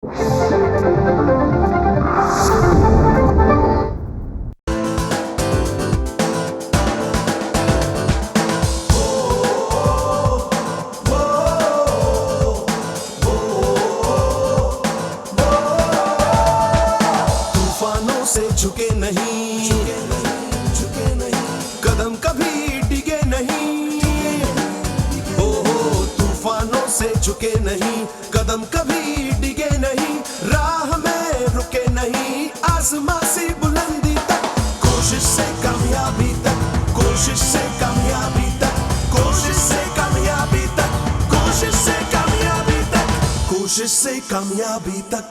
तूफानों से झुके नहीं, कदम कभी डिगे नहीं। ओ तूफानों से झुके नहीं, कदम कभी डिगे नहीं, राह में रुके नहीं, आसमां सी बुलंदी तक, कोशिश से कामयाबी तक, कोशिश से कामयाबी तक, कोशिश से कामयाबी तक, कोशिश से कामयाबी तक, कोशिश से कामयाबी तक।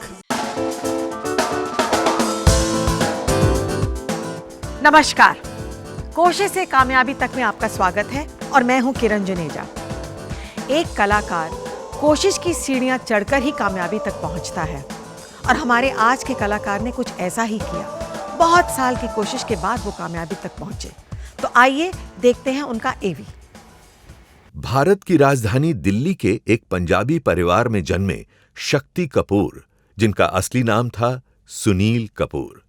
नमस्कार, कोशिश से कामयाबी तक में आपका स्वागत है और मैं हूं किरण जुनेजा। एक कलाकार कोशिश की सीढ़ियां चढ़कर ही कामयाबी तक पहुंचता है और हमारे आज के कलाकार ने कुछ ऐसा ही किया। बहुत साल की कोशिश के बाद वो कामयाबी तक पहुंचे। तो आइए देखते हैं उनका एवी। भारत की राजधानी दिल्ली के एक पंजाबी परिवार में जन्मे शक्ति कपूर, जिनका असली नाम था सुनील कपूर,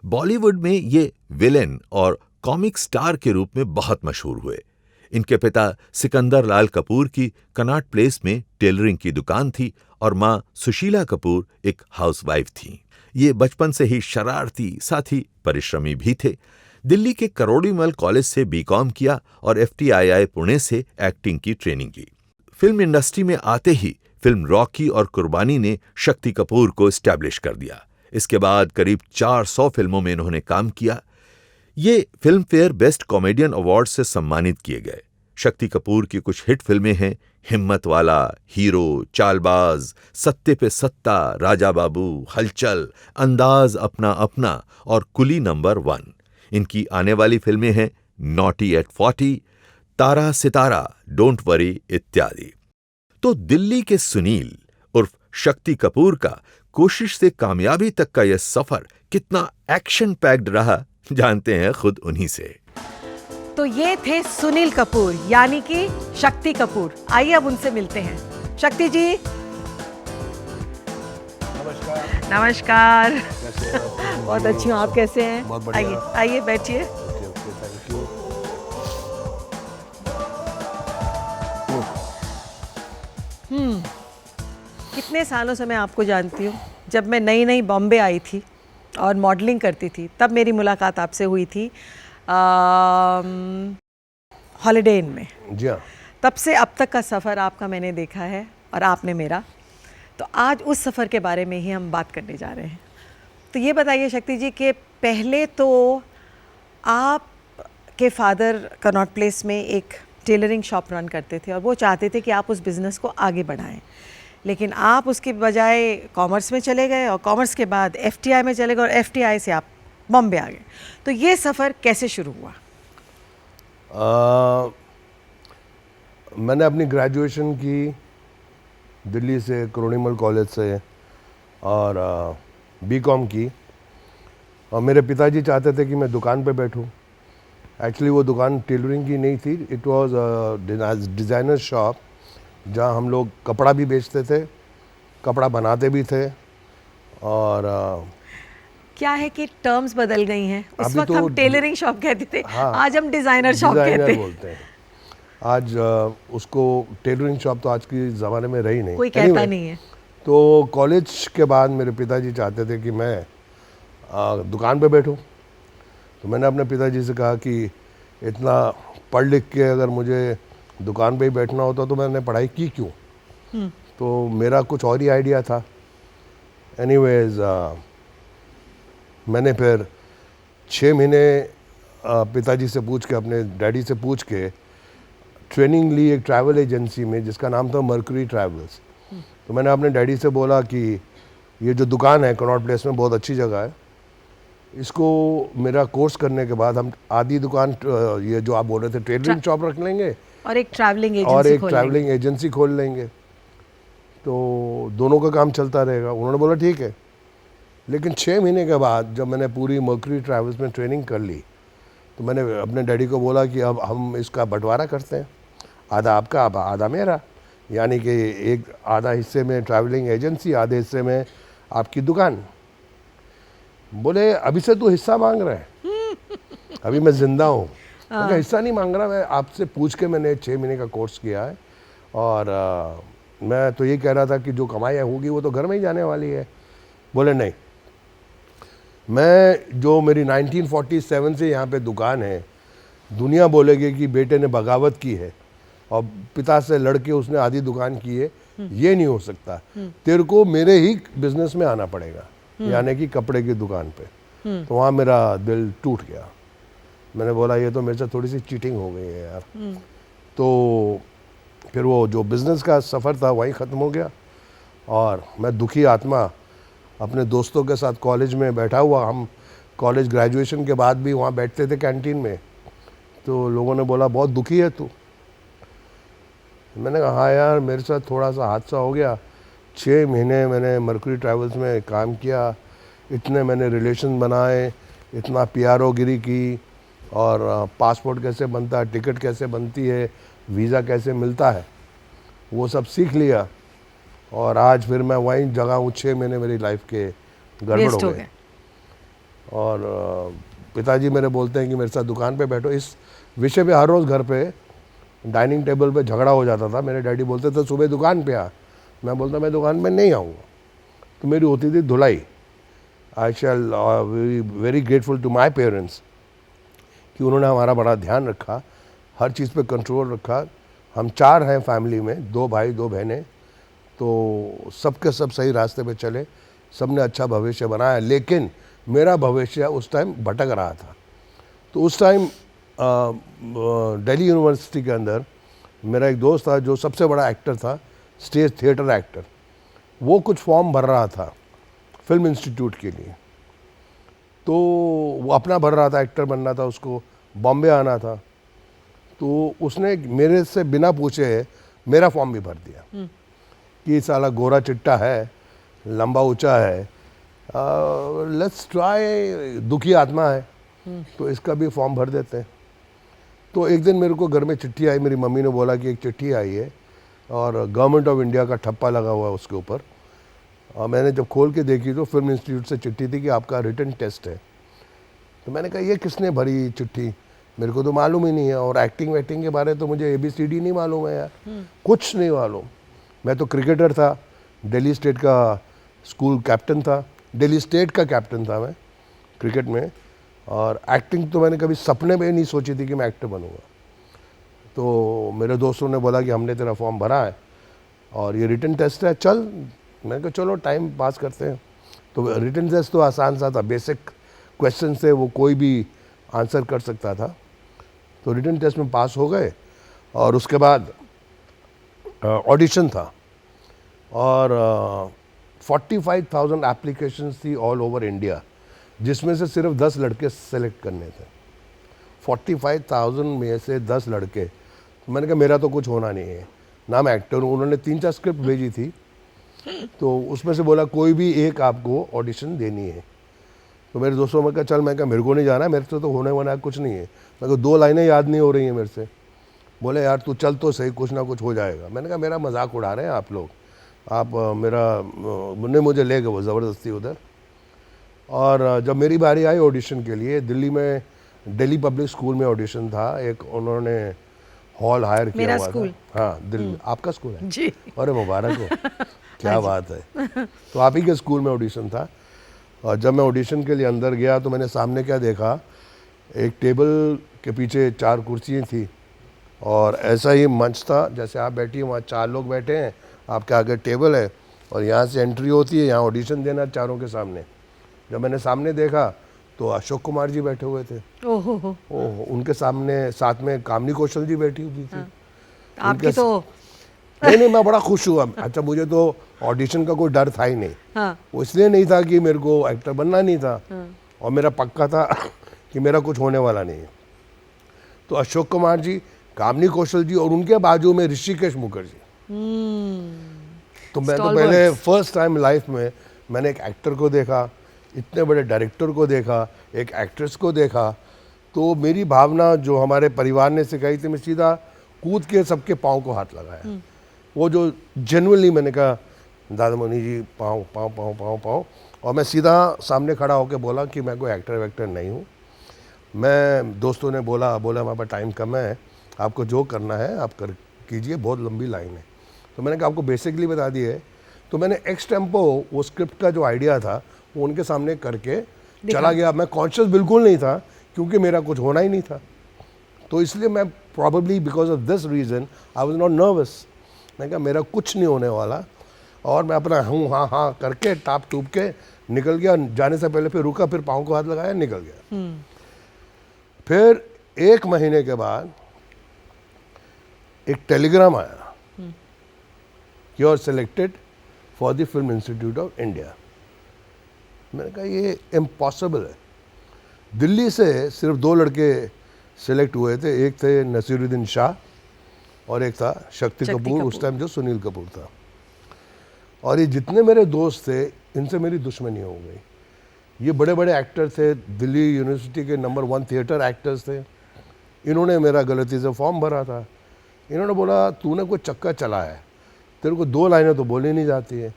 बॉलीवुड में ये विलेन और कॉमिक स्टार के रूप में बहुत मशहूर हुए। इनके पिता सिकंदर लाल कपूर की कनॉट प्लेस में टेलरिंग की दुकान थी और मां सुशीला कपूर एक हाउसवाइफ थीं। ये बचपन से ही शरारती, साथ ही परिश्रमी भी थे। दिल्ली के करोड़ीमल कॉलेज से बीकॉम किया और FTII पुणे से एक्टिंग की ट्रेनिंग ली। फिल्म इंडस्ट्री में आते ही फिल्म रॉकी और कुर्बानी ने शक्ति कपूर को एस्टैब्लिश कर दिया। इसके बाद करीब 400 फिल्मों में इन्होंने काम किया। ये film fair best comedian award से सम्मानित किए गए। शक्ति कपूर की कुछ हिट फिल्में हैं हिम्मत वाला, हीरो, चालबाज, सत्ते पे सत्ता, राजा बाबू, हलचल, अंदाज अपना अपना और कुली नंबर 1। इनकी आने वाली फिल्में हैं naughty at 40, Tara Sitara, don't worry इत्यादि। तो दिल्ली के सुनील उर्फ शक्ति कपूर का कोशिश से कामयाबी तक का यह सफर कितना एक्शन पैक्ड रहा, जानते हैं खुद उन्हीं से। तो ये थे सुनील कपूर यानी कि शक्ति कपूर। आइए अब उनसे मिलते हैं। शक्ति जी नमस्कार। नमस्कार। कैसे हैं आप? बहुत अच्छी हूँ, आप कैसे हैं? बहुत बढ़िया। आइए आइए बैठिए। Okay okay, thank you. कितने सालों से मैं आपको जानती हूँ। जब मैं नई नई बॉम्बे आई थी और मॉडलिंग करती थी तब मेरी मुलाकात आपसे हुई थी हॉलिडे इन में। जी हाँ। तब से अब तक का सफ़र आपका मैंने देखा है और आपने मेरा। तो आज उस सफ़र के बारे में ही हम बात करने जा रहे हैं। तो ये बताइए शक्ति जी कि पहले तो आप के फादर कनॉट प्लेस में एक टेलरिंग शॉप रन करते थे और वो चाहते थे कि आप उस बिज़नेस को आगे बढ़ाएं, लेकिन आप उसके बजाय कॉमर्स में चले गए और कॉमर्स के बाद FTI में चले गए और FTI से आप बॉम्बे आ गए। तो ये सफ़र कैसे शुरू हुआ? मैंने अपनी ग्रेजुएशन की दिल्ली से करोड़ीमल कॉलेज से और बीकॉम की, और मेरे पिताजी चाहते थे कि मैं दुकान पे बैठूं। एक्चुअली वो दुकान टेलरिंग की नहीं थी, इट वाज डिज़ाइनर शॉप जहाँ हम लोग कपड़ा भी बेचते थे, कपड़ा बनाते भी थे। और क्या है कि टर्म्स बदल गई हैं। उस अभी वक्त तो हम टेलरिंग शॉप कहते थे, हाँ, आज हम डिज़ाइनर शॉप डिज़ाइनर कहते हैं। बोलते हैं। आज उसको टेलरिंग शॉप तो आज के ज़माने में रही नहीं, कोई कहता नहीं है। तो कॉलेज के बाद मेरे पिताजी चाहते थे कि मैं दुकान पे बैठूं। तो मैंने अपने पिताजी से कहा कि इतना पढ़ लिख के अगर मुझे दुकान पे ही बैठना होता तो मैंने पढ़ाई की क्यों। तो मेरा कुछ और ही आइडिया था। एनीवेज मैंने फिर 6 महीने पिताजी से पूछ के, अपने डैडी से पूछ के ट्रेनिंग ली एक ट्रैवल एजेंसी में जिसका नाम था मर्क्यूरी ट्रैवल्स। तो मैंने अपने डैडी से बोला कि ये जो दुकान है कनॉट प्लेस में बहुत अच्छी जगह है, इसको मेरा कोर्स करने के बाद हम आधी दुकान, ये जो आप बोल रहे थे टेलरिंग शॉप रख लेंगे और एक ट्रैवलिंग एजेंसी खोल लेंगे, तो दोनों का काम चलता रहेगा। उन्होंने बोला ठीक है। लेकिन 6 महीने के बाद जब मैंने पूरी मर्क्यूरी ट्रैवल्स में ट्रेनिंग कर ली, तो मैंने अपने डैडी को बोला कि अब हम इसका बंटवारा करते हैं, आधा आपका आधा मेरा, यानी कि एक आधा हिस्से में ट्रैवलिंग एजेंसी, आधे हिस्से में आपकी दुकान। बोले अभी से तू हिस्सा मांग रहा है? अभी मैं जिंदा हूँ। मैंने कहा हिस्सा नहीं मांग रहा, मैं आपसे पूछ के मैंने 6 महीने का कोर्स किया है और मैं तो ये कह रहा था कि जो कमाई होगी वो तो घर में ही जाने वाली है। बोले नहीं, मैं जो मेरी 1947 से यहाँ पे दुकान है, दुनिया बोलेगी कि बेटे ने बगावत की है और पिता से लड़के उसने आधी दुकान की है, ये नहीं हो सकता। तेरे को मेरे ही बिजनेस में आना पड़ेगा, यानी कि कपड़े की दुकान पे। तो वहाँ मेरा दिल टूट गया। मैंने बोला ये तो मेरे से थोड़ी सी चीटिंग हो गई है यार। तो फिर वो जो बिज़नेस का सफ़र था वहीं ख़त्म हो गया और मैं दुखी आत्मा अपने दोस्तों के साथ कॉलेज में बैठा हुआ, हम कॉलेज ग्रेजुएशन के बाद भी वहाँ बैठते थे कैंटीन में। तो लोगों ने बोला बहुत दुखी है तू। मैंने कहा हाँ यार, मेरे साथ थोड़ा सा हादसा हो गया। 6 महीने मैंने मर्क्यूरी ट्रैवल्स में काम किया, इतने मैंने रिलेशन बनाए, इतना PRO गिरी की और पासपोर्ट कैसे बनता है, टिकट कैसे बनती है, वीज़ा कैसे मिलता है, वो सब सीख लिया और आज फिर मैं वहीं जगह हूँ। 6 महीने मेरी लाइफ के गड़बड़ हो गए। और पिताजी मेरे बोलते हैं कि मेरे साथ दुकान पे बैठो। इस विषय पे हर रोज़ घर पे डाइनिंग टेबल पे झगड़ा हो जाता था। मेरे डैडी बोलते थे सुबह दुकान पे आ, मैं बोलता मैं दुकान पे नहीं आऊँगा। तो मेरी होती थी धुलाई। I shall very grateful to my parents कि उन्होंने हमारा बड़ा ध्यान रखा, हर चीज़ पे कंट्रोल रखा। हम 4 हैं फैमिली में, 2 भाई 2 बहनें, तो सबके सब सही रास्ते पे चले, सब ने अच्छा भविष्य बनाया। लेकिन मेरा भविष्य उस टाइम भटक रहा था। तो उस टाइम दिल्ली यूनिवर्सिटी के अंदर मेरा एक दोस्त था जो सबसे बड़ा एक्टर था, स्टेज थिएटर एक्टर। वो कुछ फॉर्म भर रहा था फिल्म इंस्टीट्यूट के लिए। तो वो अपना भर रहा था, एक्टर बनना था उसको, बॉम्बे आना था। तो उसने मेरे से बिना पूछे मेरा फॉर्म भी भर दिया कि साला गोरा चिट्टा है, लंबा ऊंचा है, लेट्स ट्राई, दुखी आत्मा है तो इसका भी फॉर्म भर देते हैं। तो एक दिन मेरे को घर में चिट्ठी आई, मेरी मम्मी ने बोला कि एक चिट्ठी आई है और गवर्नमेंट ऑफ इंडिया का ठप्पा लगा हुआ है उसके ऊपर। और मैंने जब खोल के देखी तो फिल्म इंस्टीट्यूट से चिट्ठी थी कि आपका रिटन टेस्ट है। तो मैंने कहा ये किसने भरी चिट्ठी, मेरे को तो मालूम ही नहीं है, और एक्टिंग वैक्टिंग के बारे तो मुझे ABCD नहीं मालूम है यार, कुछ नहीं मालूम। मैं तो क्रिकेटर था, दिल्ली स्टेट का स्कूल कैप्टन था, दिल्ली स्टेट का कैप्टन था मैं क्रिकेट में, और एक्टिंग तो मैंने कभी सपने में नहीं सोची थी कि मैं एक्टर बनूंगा। तो मेरे दोस्तों ने बोला कि हमने तेरा फॉर्म भरा है और ये रिटन टेस्ट है, चल। मैंने कहा चलो टाइम पास करते हैं। तो रिटन टेस्ट तो आसान सा था, बेसिक क्वेश्चन से वो कोई भी आंसर कर सकता था। तो रिटन टेस्ट में पास हो गए और उसके बाद ऑडिशन था और 45,000 एप्लीकेशंस थी ऑल ओवर इंडिया, जिसमें से सिर्फ 10 लड़के सेलेक्ट करने थे। 45,000 में से 10 लड़के। तो मैंने कहा मेरा तो कुछ होना नहीं है ना, मैं एक्टर हूँ। उन्होंने 3-4 स्क्रिप्ट भेजी थी, तो उसमें से बोला कोई भी एक आपको ऑडिशन देनी है। तो मेरे दोस्तों ने कहा चल, मैं कहा मेरे को नहीं जाना, मेरे से तो होने वाला कुछ नहीं है। मैं कहा 2 लाइनें याद नहीं हो रही हैं मेरे से। बोले यार तू चल तो सही, कुछ ना कुछ हो जाएगा। मैंने कहा मेरा मजाक उड़ा रहे हैं आप लोग, आप मुझे ले गए वो ज़बरदस्ती उधर। और जब मेरी बारी आई ऑडिशन के लिए, दिल्ली में दिल्ली पब्लिक स्कूल में ऑडिशन था, एक उन्होंने हॉल हायर किया हुआ था। हाँ दिल्ली, आपका स्कूल है जी, अरे मुबारक हो, क्या बात है। तो आप ही के स्कूल में ऑडिशन था। और जब मैं ऑडिशन के लिए अंदर गया तो मैंने सामने क्या देखा, एक टेबल के पीछे 4 कुर्सियाँ थी और ऐसा ही मंच था जैसे आप बैठी हैं, वहाँ 4 लोग बैठे हैं, आपके आगे टेबल है और यहाँ से एंट्री होती है, यहाँ ऑडिशन देना चारों के सामने। जब मैंने सामने देखा तो अशोक कुमार जी बैठे हुए थे। ओहो, उनके सामने साथ में कामिनी कौशल जी बैठी हुई थी। आपकी तो नहीं, मैं बड़ा खुश हुआ। अच्छा, मुझे तो ऑडिशन का कोई डर था ही नहीं। हाँ, वो इसलिए नहीं था कि मेरे को एक्टर बनना नहीं था, और मेरा पक्का था कि मेरा कुछ होने वाला नहीं है। तो अशोक कुमार जी, कामिनी कौशल जी और उनके बाजू में ऋषिकेश मुखर्जी। तो मैं तो पहले फर्स्ट टाइम लाइफ में मैंने एक एक्टर को देखा, इतने बड़े डायरेक्टर को देखा, एक एक्ट्रेस को देखा। तो मेरी भावना जो हमारे परिवार ने सिखाई थी, मैं सीधा कूद के सबके पाँव को हाथ लगाया। वो जो जेन्युइनली मैंने कहा दादामोनी जी पाँव पाँव पाँव पाँव पाँव, और मैं सीधा सामने खड़ा होकर बोला कि मैं कोई एक्टर वैक्टर नहीं हूँ। मैं दोस्तों ने बोला हमारे पास टाइम कम है, आपको जो करना है आप कर कीजिए, बहुत लंबी लाइन है। तो मैंने कहा आपको बेसिकली बता दिए है। तो मैंने एक्स टेम्पो वो स्क्रिप्ट का जो आइडिया था वो उनके सामने करके चला गया। मैं कॉन्शियस बिल्कुल नहीं था क्योंकि मेरा कुछ होना ही नहीं था। तो इसलिए मैं probably because of this reason I was not nervous. मैं कहा मेरा कुछ नहीं होने वाला, और मैं अपना हूँ हाँ हाँ करके टाप टूप के निकल गया। जाने से पहले फिर रुका, फिर पाँव को हाथ लगाया, निकल गया। फिर 1 महीने के बाद एक टेलीग्राम आया, you are selected for the film institute of India. मैंने कहा ये इम्पॉसिबल है। दिल्ली से सिर्फ 2 लड़के सिलेक्ट हुए थे, एक थे नसीरुद्दीन शाह और एक था शक्ति कपूर, उस टाइम जो सुनील कपूर था। और ये जितने मेरे दोस्त थे इनसे मेरी दुश्मनी हो गई। ये बड़े बड़े एक्टर थे, दिल्ली यूनिवर्सिटी के नंबर 1 थिएटर एक्टर्स थे। इन्होंने मेरा गलती से फॉर्म भरा था। इन्होंने बोला तूने कोई चक्का चला है, तेरे को 2 लाइनें तो बोली नहीं जाती है,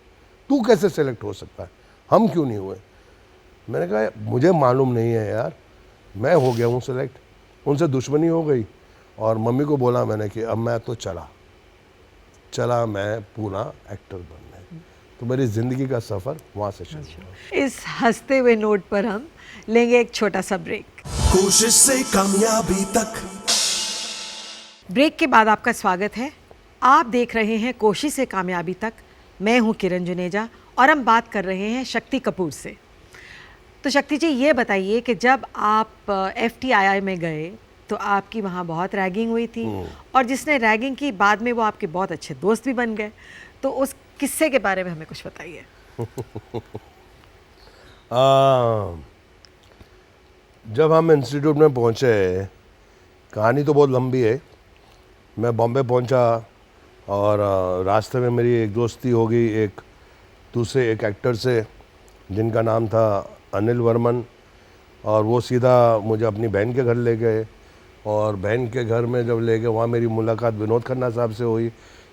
तू कैसे सेलेक्ट हो सकता है, हम क्यों नहीं हुए। मैंने कहा मुझे मालूम नहीं है यार, मैं हो गया हूँ सेलेक्ट। उनसे दुश्मनी हो गई और मम्मी को बोला मैंने कि अब मैं तो चला मैं पूरा एक्टर बनने। तो मेरी ज़िंदगी का सफ़र वहाँ से शुरू हुआ। इस हंसते हुए नोट पर हम लेंगे एक छोटा सा ब्रेक। कोशिश से कामयाबी तक। ब्रेक के बाद आपका स्वागत है। आप देख रहे हैं कोशिश से कामयाबी तक। मैं हूं किरण जुनेजा और हम बात कर रहे हैं शक्ति कपूर से। तो शक्ति जी ये बताइए कि जब आप FTII में गए तो आपकी वहाँ बहुत रैगिंग हुई थी, और जिसने रैगिंग की बाद में वो आपके बहुत अच्छे दोस्त भी बन गए। तो उस किस्से के बारे में हमें कुछ बताइए। जब हम इंस्टीट्यूट में पहुँचे, कहानी तो बहुत लंबी है। मैं बॉम्बे पहुँचा और रास्ते में मेरी एक दोस्ती हो गई एक दूसरे एक एक्टर से जिनका नाम था अनिल वर्मन, और वो सीधा मुझे अपनी बहन के घर ले गए। और बहन के घर में जब ले गए वहाँ मेरी मुलाकात विनोद खन्ना साहब से हुई,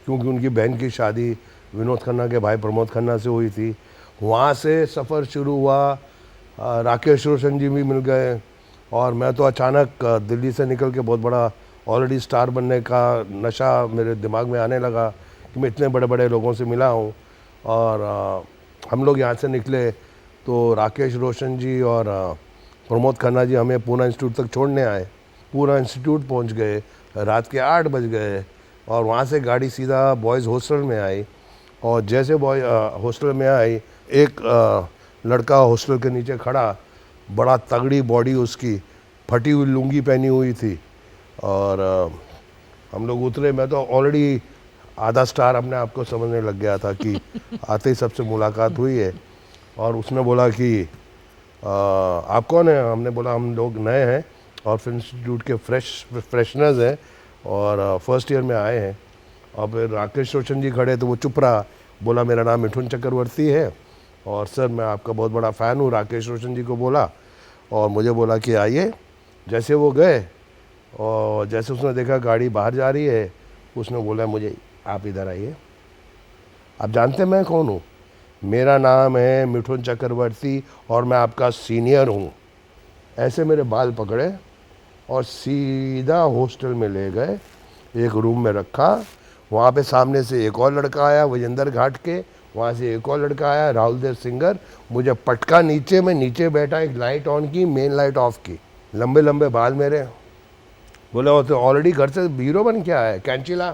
क्योंकि उनकी बहन की शादी विनोद खन्ना के भाई प्रमोद खन्ना से हुई थी। वहाँ से सफ़र शुरू हुआ। राकेश रोशन जी भी मिल गए, और मैं तो अचानक दिल्ली से निकल के बहुत बड़ा ऑलरेडी स्टार बनने का नशा मेरे दिमाग में आने लगा कि मैं इतने बड़े बड़े लोगों से मिला हूँ। और हम लोग यहाँ से निकले तो राकेश रोशन जी और प्रमोद खन्ना जी हमें पूना इंस्टीट्यूट तक छोड़ने आए। पूना इंस्टीट्यूट पहुँच गए, रात के 8 बज गए, और वहाँ से गाड़ी सीधा बॉयज़ हॉस्टल में आई। और जैसे बॉय हॉस्टल में आई, एक लड़का हॉस्टल के नीचे खड़ा, बड़ा तगड़ी बॉडी उसकी, फटी हुई लुंगी पहनी हुई थी। और हम लोग उतरे। मैं तो ऑलरेडी आधा स्टार अपने आप को समझने लग गया था कि आते ही सबसे मुलाकात हुई है। और उसने बोला कि आप कौन हैं? हमने बोला हम लोग नए हैं और फिल्म इंस्टीट्यूट के फ्रेशनर्स हैं और फर्स्ट ईयर में आए हैं। और फिर राकेश रोशन जी खड़े तो वो चुप रहा। बोला मेरा नाम मिठुन चक्रवर्ती है और सर मैं आपका बहुत बड़ा फ़ैन हूँ। राकेश रोशन जी को बोला और मुझे बोला कि आइए। जैसे वो गए और जैसे उसने देखा गाड़ी बाहर जा रही है, उसने बोला मुझे आप इधर आइए। आप जानते हैं मैं कौन हूँ? मेरा नाम है मिठुन चक्रवर्ती और मैं आपका सीनियर हूँ। ऐसे मेरे बाल पकड़े और सीधा हॉस्टल में ले गए, एक रूम में रखा। वहाँ पे सामने से एक और लड़का आया विजेंद्र घाट के, वहाँ से एक और लड़का आया राहुल देव सिंगर। मुझे पटका नीचे, मैं नीचे बैठा, एक लाइट ऑन की, मेन लाइट ऑफ की। लंबे लंबे बाल मेरे। बोले वो तो ऑलरेडी घर से हीरो बन के आया है, कैंची ला।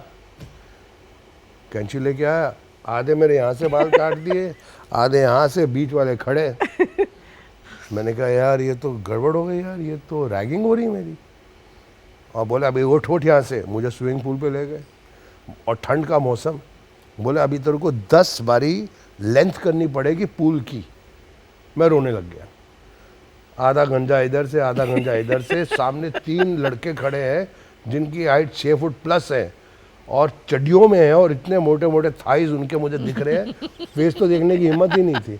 कैंची लेके आया, आधे मेरे यहाँ से बाल काट दिए, आधे यहाँ से, बीच वाले खड़े। मैंने कहा यार ये तो गड़बड़ हो गई यार, ये तो रैगिंग हो रही मेरी। और बोले अभी उठ यहाँ से। मुझे स्विमिंग पूल पे ले गए और ठंड का मौसम। बोले अभी तेरे को 10 बारी लेंथ करनी पड़ेगी पूल की। मैं रोने लग गया। आधा गंजा इधर से, आधा गंजा इधर से। सामने 3 लड़के खड़े हैं जिनकी हाइट 6 फुट प्लस है और चड्डियों में है और इतने मोटे मोटे थाइज उनके मुझे दिख रहे हैं। फेस तो देखने की हिम्मत ही नहीं थी।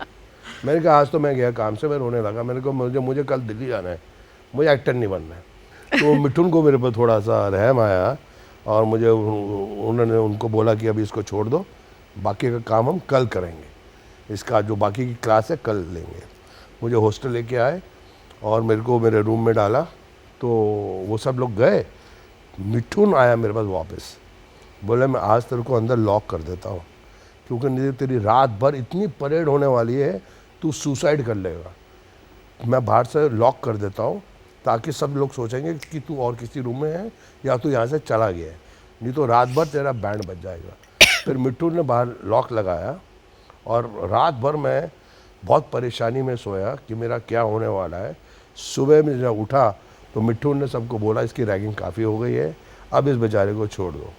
मैंने कहा आज तो मैं गया काम से। मैं रोने लगा। मैंने कहा मुझे कल दिल्ली जाना है, मुझे एक्टर नहीं बनना है। तो मिठुन को मेरे पर थोड़ा सा रहम आया और मुझे उन्होंने उनको बोला कि अभी इसको छोड़ दो, बाकी का काम हम कल करेंगे, इसका जो बाकी की क्लास है कल लेंगे। मुझे हॉस्टल लेके आए और मेरे को मेरे रूम में डाला, तो वो सब लोग गए। मिठुन आया मेरे पास वापस, बोले मैं आज तेरे को अंदर लॉक कर देता हूँ, क्योंकि नहीं तेरी रात भर इतनी परेड होने वाली है, तू सुसाइड कर लेगा। मैं बाहर से लॉक कर देता हूँ ताकि सब लोग सोचेंगे कि तू और किसी रूम में है या तू यहाँ से चला गया है, नहीं तो रात भर तेरा बैंड बज जाएगा। फिर मिट्टू ने बाहर लॉक लगाया और रात भर मैं बहुत परेशानी में सोया कि मेरा क्या होने वाला है। सुबह में जब उठा तो मिट्टू ने सबको बोला इसकी रैगिंग काफ़ी हो गई है, अब इस बेचारे को छोड़ दो।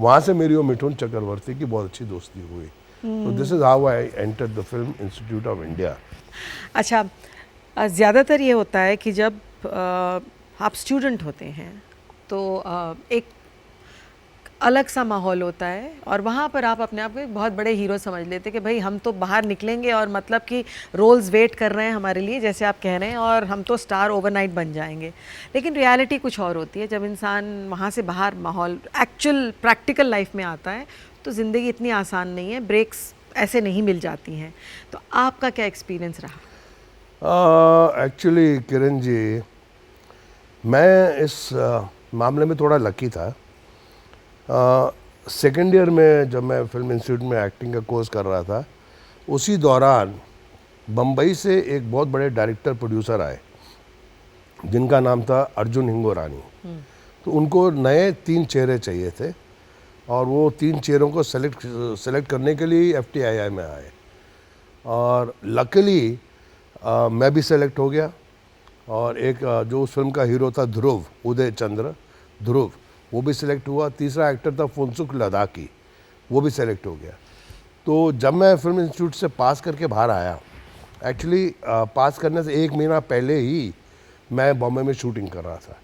वहाँ से मेरी और मिठुन चक्रवर्ती की बहुत अच्छी दोस्ती हुई। तो this is how I entered the film institute of India. अच्छा, ज़्यादातर ये होता है कि जब आप स्टूडेंट होते हैं तो एक अलग सा माहौल होता है और वहाँ पर आप अपने आप को एक बहुत बड़े हीरो समझ लेते हैं कि भाई हम तो बाहर निकलेंगे और मतलब कि रोल्स वेट कर रहे हैं हमारे लिए, जैसे आप कह रहे हैं, और हम तो स्टार ओवरनाइट बन जाएंगे। लेकिन रियलिटी कुछ और होती है। जब इंसान वहाँ से बाहर माहौल एक्चुअल प्रैक्टिकल लाइफ में आता है तो ज़िंदगी इतनी आसान नहीं है, ब्रेक्स ऐसे नहीं मिल जाती हैं। तो आपका क्या एक्सपीरियंस रहा? एक्चुअली किरण जी, मैं इस मामले में थोड़ा लकी था। सेकेंड ईयर में जब मैं फिल्म इंस्टीट्यूट में एक्टिंग का कोर्स कर रहा था, उसी दौरान बम्बई से एक बहुत बड़े डायरेक्टर प्रोड्यूसर आए जिनका नाम था अर्जुन हिंगोरानी। तो उनको नए 3 चेहरे चाहिए थे और वो 3 चेहरों को सेलेक्ट करने के लिए FTII में आए और लकीली मैं भी सेलेक्ट हो गया। और एक जो उस फिल्म का हीरो था ध्रुव, उदय चंद्र ध्रुव, वो भी सिलेक्ट हुआ। तीसरा एक्टर था फुनसुक लद्दाखी, वो भी सेलेक्ट हो गया। तो जब मैं फिल्म इंस्टीट्यूट से पास करके बाहर आया, एक्चुअली पास करने से 1 महीना पहले ही मैं बॉम्बे में शूटिंग कर रहा था।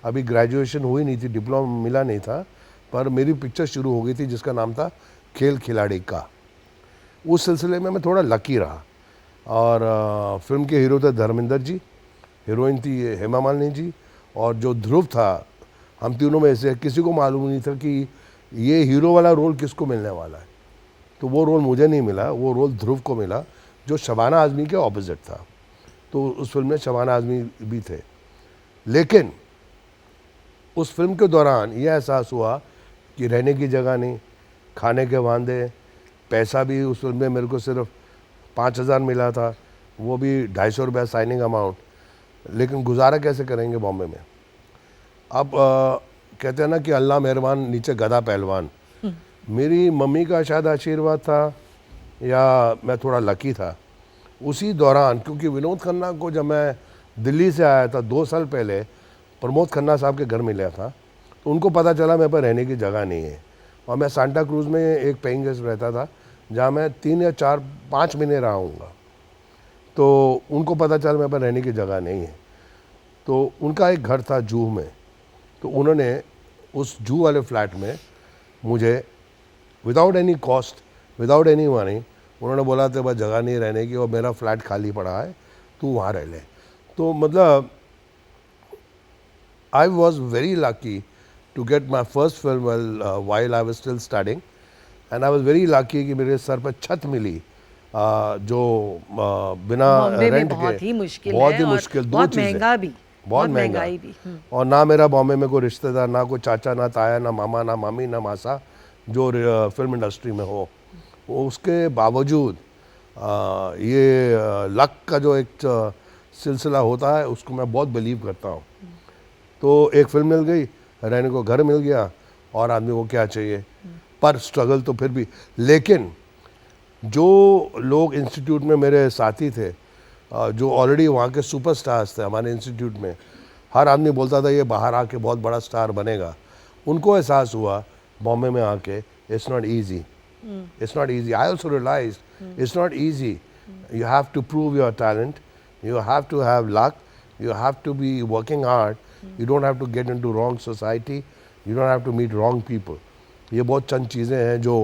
अभी ग्रेजुएशन हुई नहीं थी, डिप्लोमा मिला नहीं था, पर मेरी पिक्चर शुरू हो गई थी जिसका नाम था खेल खिलाड़ी का। उस सिलसिले में मैं थोड़ा लकी रहा। और फिल्म के हीरो थे धर्मेंद्र जी, हीरोइन थी हेमा मालिनी जी, और जो ध्रुव था, हम तीनों में से किसी को मालूम नहीं था कि ये हीरो वाला रोल किसको मिलने वाला है। तो वो रोल मुझे नहीं मिला, वो रोल ध्रुव को मिला जो शबाना आज़मी के ऑपोजिट था। तो उस फिल्म में शबाना आज़मी भी थे। लेकिन उस फिल्म के दौरान ये एहसास हुआ कि रहने की जगह नहीं, खाने के वांदे, पैसा भी उस फिल्म में मेरे को सिर्फ 5,000 मिला था, वो भी 250 रुपया साइनिंग अमाउंट। लेकिन गुजारा कैसे करेंगे बॉम्बे में? अब कहते हैं ना कि अल्लाह मेहरबान नीचे गधा पहलवान। मेरी मम्मी का शायद आशीर्वाद था या मैं थोड़ा लकी था। उसी दौरान, क्योंकि विनोद खन्ना को जब मैं दिल्ली से आया था 2 साल पहले, प्रमोद खन्ना साहब के घर मिला था, तो उनको पता चला मेरे पर रहने की जगह नहीं है। और मैं सांता क्रूज़ में एक पेइंग गेस्ट रहता था जहाँ मैं 3 या 4-5 महीने रहा हूँगा। तो उनको पता चला मेरे पर रहने की जगह नहीं है। तो उनका एक घर था जूह में, तो उन्होंने उस जूह वाले फ्लैट में मुझे without any cost, without any money, उन्होंने बोला तेरे पास जगह नहीं रहने की और मेरा फ्लैट खाली पड़ा है, तू वहाँ रह ले। तो मतलब I was very lucky to get my first film while I was still studying, and I was very lucky कि मेरे सर पर छत मिली, जो बिना रेंट के बहुत ही मुश्किल बहुत है ही और मुश्किल, 2 बहुत चीज़ें, महंगा भी, बहुत महंगाई महंगा। भी। और ना मेरा बॉम्बे में कोई रिश्तेदार, ना कोई चाचा, ना ताया, ना मामा, ना मामी, ना मासा जो फिल्म इंडस्ट्री में हो। उसके बावजूद ये लक का जो एक सिलसिला होता है उसको मैं बहुत बिलीव करता हूँ। तो एक फिल्म मिल गई, रहने को घर मिल गया, और आदमी को क्या चाहिए। पर स्ट्रगल तो फिर भी। लेकिन जो लोग इंस्टीट्यूट में मेरे साथी थे, जो ऑलरेडी वहाँ के सुपरस्टार्स थे हमारे इंस्टीट्यूट में, हर आदमी बोलता था ये बाहर आके बहुत बड़ा स्टार बनेगा। उनको एहसास हुआ बॉम्बे में आके it's not easy, it's not easy. I also realize it's not easy. You have to prove your talent, you have to have luck, you have to be working hard, you don't have to get into wrong society, you don't have to meet wrong people. ये बहुत चंद चीज़ें हैं जो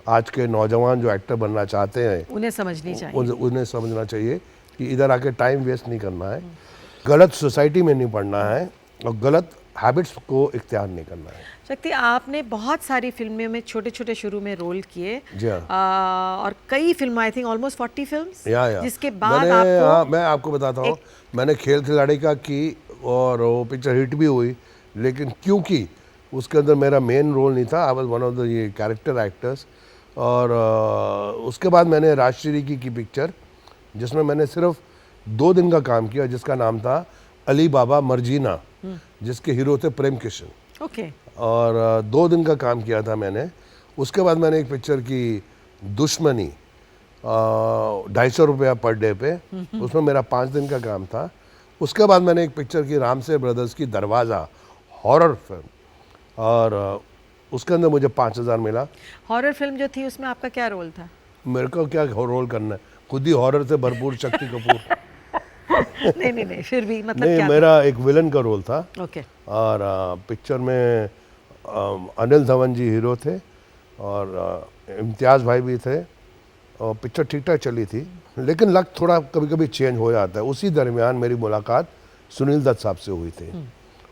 आज के नौजवान जो actor बनना चाहते हैं उन्हें समझनी चाहिए। उन्हें समझना चाहिए कि इधर आके टाइम वेस्ट नहीं करना है, गलत सोसाइटी में नहीं पढ़ना है और गलत हैबिट्स को इख्तियार नहीं करना है। शक्ति, आपने बहुत सारी फिल्मों में छोटे छोटे शुरू में रोल किए। जी हाँ। और कई film, I think almost 40 films, या जिसके बाद मैंने, आपको हाँ, मैं आपको बताता हूँ, मैंने खेल खिलाड़ी का की और वो पिक्चर हिट भी हुई, लेकिन क्योंकि उसके अंदर मेरा मेन रोल नहीं था, I was one of the ये कैरेक्टर एक्टर्स। और उसके बाद मैंने राजश्री की पिक्चर, जिसमें मैंने सिर्फ 2 दिन का काम किया, जिसका नाम था अली बाबा मर्जीना, जिसके हीरो थे प्रेम किशन। ओके। और 2 दिन का काम किया था मैंने। उसके बाद मैंने एक पिक्चर की दुश्मनी, 250 रुपया पर डे पे, उसमें मेरा 5 दिन का काम था। उसके बाद मैंने एक पिक्चर की रामसे ब्रदर्स की दरवाज़ा, हॉरर फिल्म, और उसके अंदर मुझे 5000 मिला। हॉरर फिल्म जो थी उसमें आपका क्या रोल था? मेरे को क्या रोल करना है, खुद ही हॉरर से भरपूर शक्ति कपूर। नहीं, फिर भी मतलब नहीं, क्या मेरा एक विलन का रोल था। ओके। और पिक्चर में अनिल धवन जी हीरो थे और इम्तियाज़ भाई भी थे, और पिक्चर ठीक ठाक चली थी, लेकिन लक थोड़ा कभी कभी चेंज हो जाता है। उसी दरमियान मेरी मुलाकात सुनील दत्त साहब से हुई थी,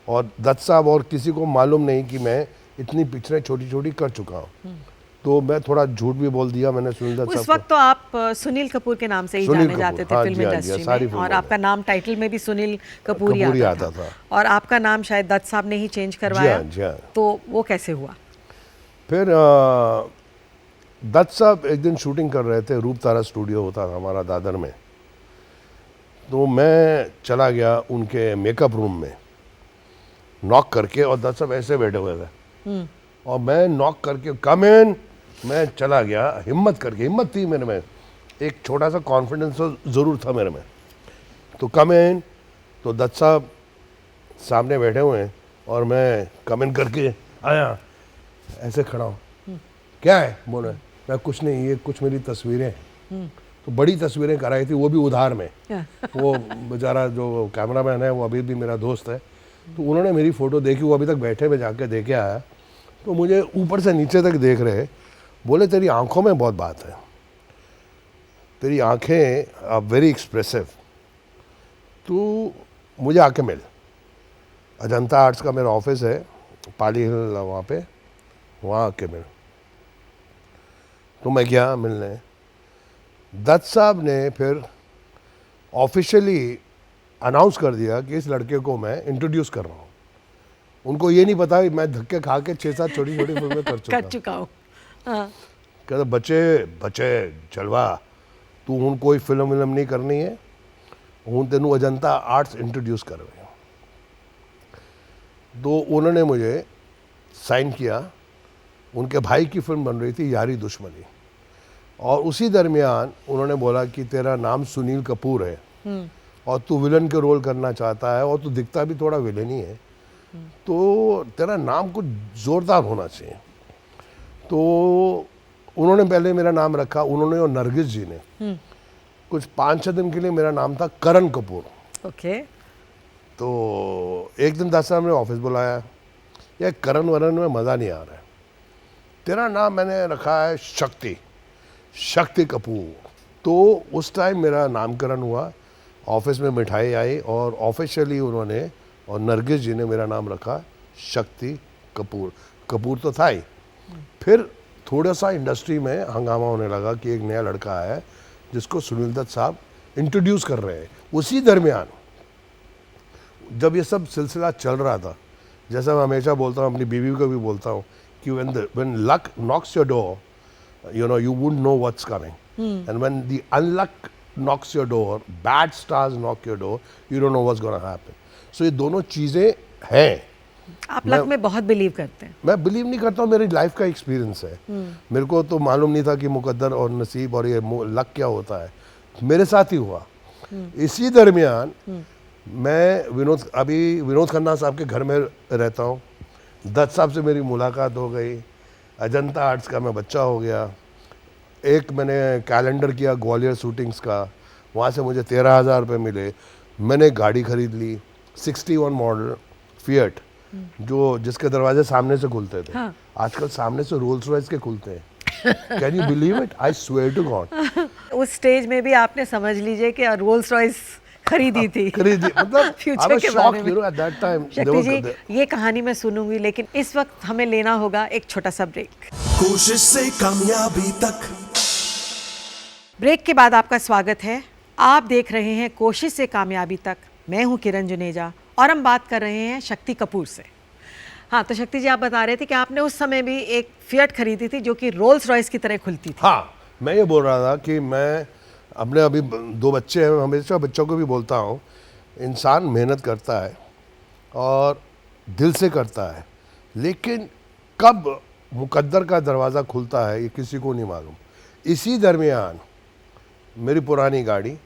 और दत्त साहब और किसी को मालूम नहीं कि मैं इतनी पिक्चरें छोटी छोटी कर चुका हूँ, तो मैं थोड़ा झूठ भी बोल दिया मैंने सुनील दत्त साहब उस वक्त तो आप सुनील कपूर के नाम से ही सुनील जाने जाते कपूर, थे हाँ फिल्म जी, हाँ जी, इंडस्ट्री सारी में, फिल्मों और में। आपका नाम टाइटल में भी सुनील कपूर ही कपूर ही आता आता था। और आपका नाम शायद दत्त साहब ने ही चेंज करवाया। जी हाँ। तो वो कैसे हुआ? फिर दत्त साहब एक दिन शूटिंग कर रहे थे, रूप तारा स्टूडियो होता था हमारा दादर में, तो मैं चला गया उनके मेकअप रूम में नॉक करके, और दत्त साहब ऐसे बैठे हुए थे, और मैं नॉक करके कम इन, मैं चला गया हिम्मत करके। हिम्मत थी मेरे में, एक छोटा सा कॉन्फिडेंस ज़रूर था मेरे में। तो कम इन, तो दत्त साहब सामने बैठे हुए हैं, और मैं कम इन करके आया, ऐसे खड़ा हूँ। क्या है? बोले, मैं कुछ नहीं, ये कुछ मेरी तस्वीरें, तो बड़ी तस्वीरें कराई थी, वो भी उधार में। वो बेचारा जो कैमरामैन है वो अभी भी मेरा दोस्त है, तो उन्होंने मेरी फ़ोटो देखी, वो अभी तक बैठे में जाके देखे आया, तो मुझे ऊपर से नीचे तक देख रहे, बोले तेरी आंखों में बहुत बात है, तेरी आंखें आर वेरी एक्सप्रेसिव, तू मुझे आके मिल। अजंता आर्ट्स का मेरा ऑफिस है पाली हिल वहाँ पे, वहाँ आके मिल। तो मैं गया मिलने। दत्त साहब ने फिर ऑफिशियली अनाउंस कर दिया कि इस लड़के को मैं इंट्रोड्यूस कर रहा हूँ। उनको ये नहीं पता कि मैं धक्के खा के 6-7 छोटी छोटी फिल्में कर चुका हूँ। हाँ। कहता बचे चलवा, तू हूँ कोई फिल्म नहीं करनी है, हूँ तेनू अजंता आर्ट्स इंट्रोड्यूस कर रहे। तो उन्होंने मुझे साइन किया। उनके भाई की फिल्म बन रही थी यारी दुश्मनी, और उसी दरमियान उन्होंने बोला कि तेरा नाम सुनील कपूर है और तू विलन के रोल करना चाहता है, और तू दिखता भी थोड़ा विलन ही है, तो तेरा नाम कुछ जोरदार होना चाहिए। तो उन्होंने पहले मेरा नाम रखा, उन्होंने और नरगिस जी ने कुछ 5-6 दिन के लिए मेरा नाम था करण कपूर। ओके। तो एक दिन दत्त साहब ने ऑफिस बुलाया, ये करण वरण में मज़ा नहीं आ रहा है, तेरा नाम मैंने रखा है शक्ति कपूर। तो उस टाइम मेरा नामकरण हुआ, ऑफिस में मिठाई आई, और ऑफिशियली उन्होंने और नरगिस जी ने मेरा नाम रखा शक्ति कपूर। कपूर तो था ही। फिर थोड़ा सा इंडस्ट्री में हंगामा होने लगा कि एक नया लड़का है जिसको सुनील दत्त साहब इंट्रोड्यूस कर रहे हैं। उसी दरमियान जब ये सब सिलसिला चल रहा था, जैसा मैं हमेशा बोलता हूँ, अपनी बीवी को भी बोलता हूँ कि when luck knocks your door, you know, you wouldn't know what's coming. And when the unluck knocks your door, bad stars knock your door, you don't know what's going to happen. So ये दोनों चीज़ें हैं। आप luck में बहुत believe करते हैं? मैं बिलीव नहीं करता हूँ, मेरी लाइफ का एक्सपीरियंस है। मेरे को तो मालूम नहीं था कि मुकद्दर और नसीब और ये लक क्या होता है, मेरे साथ ही हुआ। इसी दरमियान मैं विनोद खन्ना साहब के घर में रहता हूँ, दत्त साहब से मेरी मुलाकात हो गई, अजंता आर्ट्स का मैं बच्चा हो गया, एक मैंने कैलेंडर किया ग्वालियर शूटिंग्स का, वहाँ से मुझे 13,000 रुपये मिले। मैंने गाड़ी खरीद ली 61 मॉडल फिएट, जिसके दरवाजे सामने से खुलते थे। हाँ। आजकल सामने से रोल्स रॉयस के खुलते हैं। Can you believe it? I swear to God. उस स्टेज में भी आपने समझ लीजिए कि रोल्स रॉयस खरीदी थी। खरीदी मतलब फ्यूचर के बारे में। at that time शक्ति जी, ये कहानी मैं सुनूंगी, लेकिन इस वक्त हमें लेना होगा एक छोटा सा ब्रेक। कोशिश से कामयाबी तक। ब्रेक के बाद आपका स्वागत है। आप देख रहे हैं कोशिश से कामयाबी तक। मैं हूं किरण जुनेजा और हम बात कर रहे हैं शक्ति कपूर से। हाँ, तो शक्ति जी, आप बता रहे थे कि आपने उस समय भी एक फिएट खरीदी थी जो कि रोल्स रॉयस की तरह खुलती थी। हाँ, मैं ये बोल रहा था कि मैं अपने अभी 2 बच्चे हैं, हमेशा बच्चों को भी बोलता हूँ, इंसान मेहनत करता है और दिल से करता है, लेकिन कब मुकद्दर का दरवाज़ा खुलता है ये किसी को नहीं मालूम। इसी दरमियान मेरी पुरानी गाड़ी,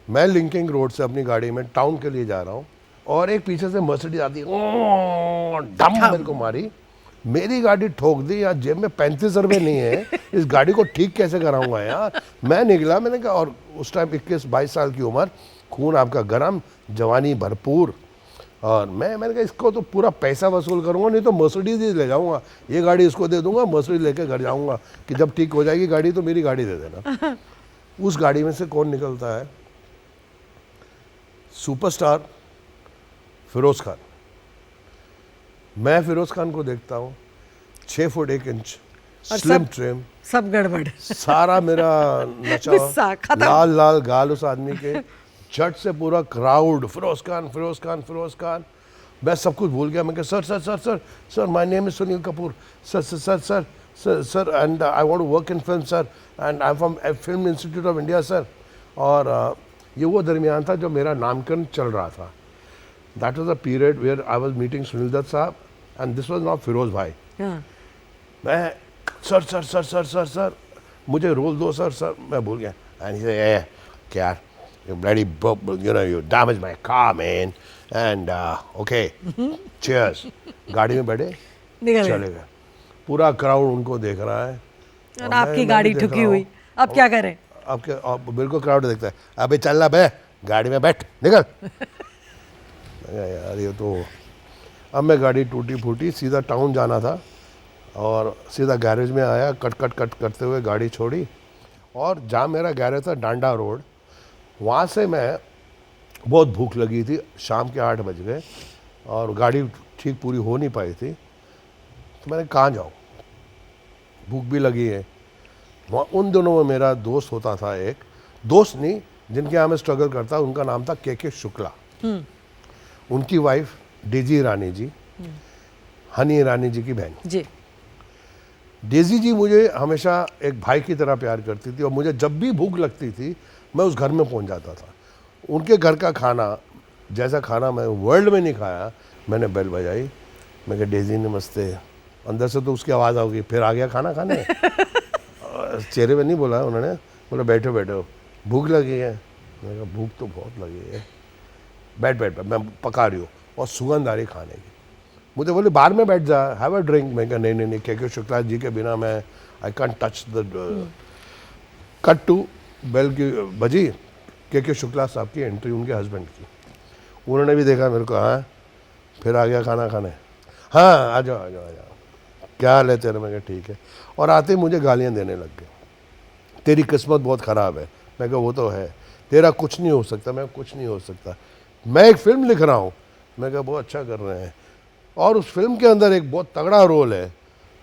मैं लिंकिंग रोड से अपनी गाड़ी में टाउन के लिए जा रहा हूँ और एक पीछे से मर्सिडीज आती है, डम मेरे को मारी, मेरी गाड़ी ठोक दी। यार जेब में 35 रुपये नहीं है, इस गाड़ी को ठीक कैसे कराऊंगा यार। मैं निकला, मैंने कहा, और उस टाइम 21-22 साल की उम्र, खून आपका गर्म, जवानी भरपूर, और मैंने कहा इसको तो पूरा पैसा वसूल करूंगा, नहीं तो मर्सिडीज ही ले जाऊंगा, ये गाड़ी इसको दे दूंगा, मर्सिडीज लेके घर जाऊंगा कि जब ठीक हो जाएगी गाड़ी तो मेरी गाड़ी दे देना। उस गाड़ी में से कौन निकलता है? सुपरस्टार फिरोज खान। मैं फिरोज खान को देखता हूँ, 6 फुट 1 इंच, स्लिम ट्रिम, सब गड़बड़, सारा मेरा गुस्सा नचा, खत्म। लाल लाल गाल उस आदमी के, झट से पूरा क्राउड, फिरोज खान फिरोज खान फिरोज खान। मैं सब कुछ भूल गया। मैं कहा sir sir sir sir sir my name is Sunil Kapoor, sir sir sir sir sir sir and I want to work in film sir, and I am from film institute of India sir. और ये वो दरमियान था जो मेरा नामकरण चल रहा था। That was a period where I was meeting Sunil Dutt साहब and this was not Firoz भाई। मैं sir sir sir sir sir sir मुझे रोल दो सर सर, मैं भूल गया। एंड ही सेड क्या you bloody you know you damaged my car man and okay cheers। गाड़ी में बैठे निकल गए। चले गए। पूरा क्राउड उनको देख रहा है और आपकी गाड़ी भी देख ठुकी रहा हुई, हूँ। अब क्या करें? अब बिल्कुल क्राउड देखता है, अबे चल ना बे, गाड़ी में बैठ, निकल। यार ये तो, अब मैं गाड़ी टूटी फूटी, सीधा टाउन जाना था और सीधा गैरेज में आया, कट कट कट करते हुए गाड़ी छोड़ी, और जहाँ मेरा गैरेज था डांडा रोड, वहाँ से मैं, बहुत भूख लगी थी, शाम के 8 बज गए और गाड़ी ठीक पूरी हो नहीं पाई थी, तो मैंने कहाँ जाऊँ, भूख भी लगी है। वहाँ उन दिनों में मेरा दोस्त होता था, एक दोस्त नहीं, जिनके यहाँ मैं स्ट्रगल करता, उनका नाम था के शुक्ला। उनकी वाइफ डेजी ईरानी जी, हनी ईरानी जी की बहन जी। डेजी जी मुझे हमेशा एक भाई की तरह प्यार करती थी और मुझे जब भी भूख लगती थी मैं उस घर में पहुंच जाता था। उनके घर का खाना, जैसा खाना मैं वर्ल्ड में नहीं खाया। मैंने बेल बजाई, मैं कहा डेजी नमस्ते। अंदर से तो उसकी आवाज़ आ गई, फिर आ गया खाना खाने। चेहरे में नहीं बोला उन्होंने, बोला बैठो बैठो, भूख लगी है। मैंने कहा भूख तो बहुत लगी है, बैठ बैठ बैठ, मैं पका रही हूँ, और सुगंध आ रही खाने की। मुझे बोले बाहर में बैठ जा, हैव अ ड्रिंक। मैं कहा नहीं नहीं नहीं, के शुक्ला जी के बिना मैं, I can't touch the. Cut to, bell की बजी, के शुक्ला साहब की एंट्री, उनके हस्बैंड की। उन्होंने भी देखा मेरे को, हाँ फिर आ गया खाना खाने, हाँ आ जाओ आ जाओ आ जाओ, क्या हाल है तेरे? मैं कहा ठीक है। और आते ही मुझे गालियाँ देने लग गए, तेरी किस्मत बहुत ख़राब है। मैं कहा वो तो है, तेरा कुछ नहीं हो सकता। मैं कुछ नहीं हो सकता, मैं एक फ़िल्म लिख रहा हूँ। मैं कहा बहुत अच्छा कर रहे हैं, और उस फिल्म के अंदर एक बहुत तगड़ा रोल है।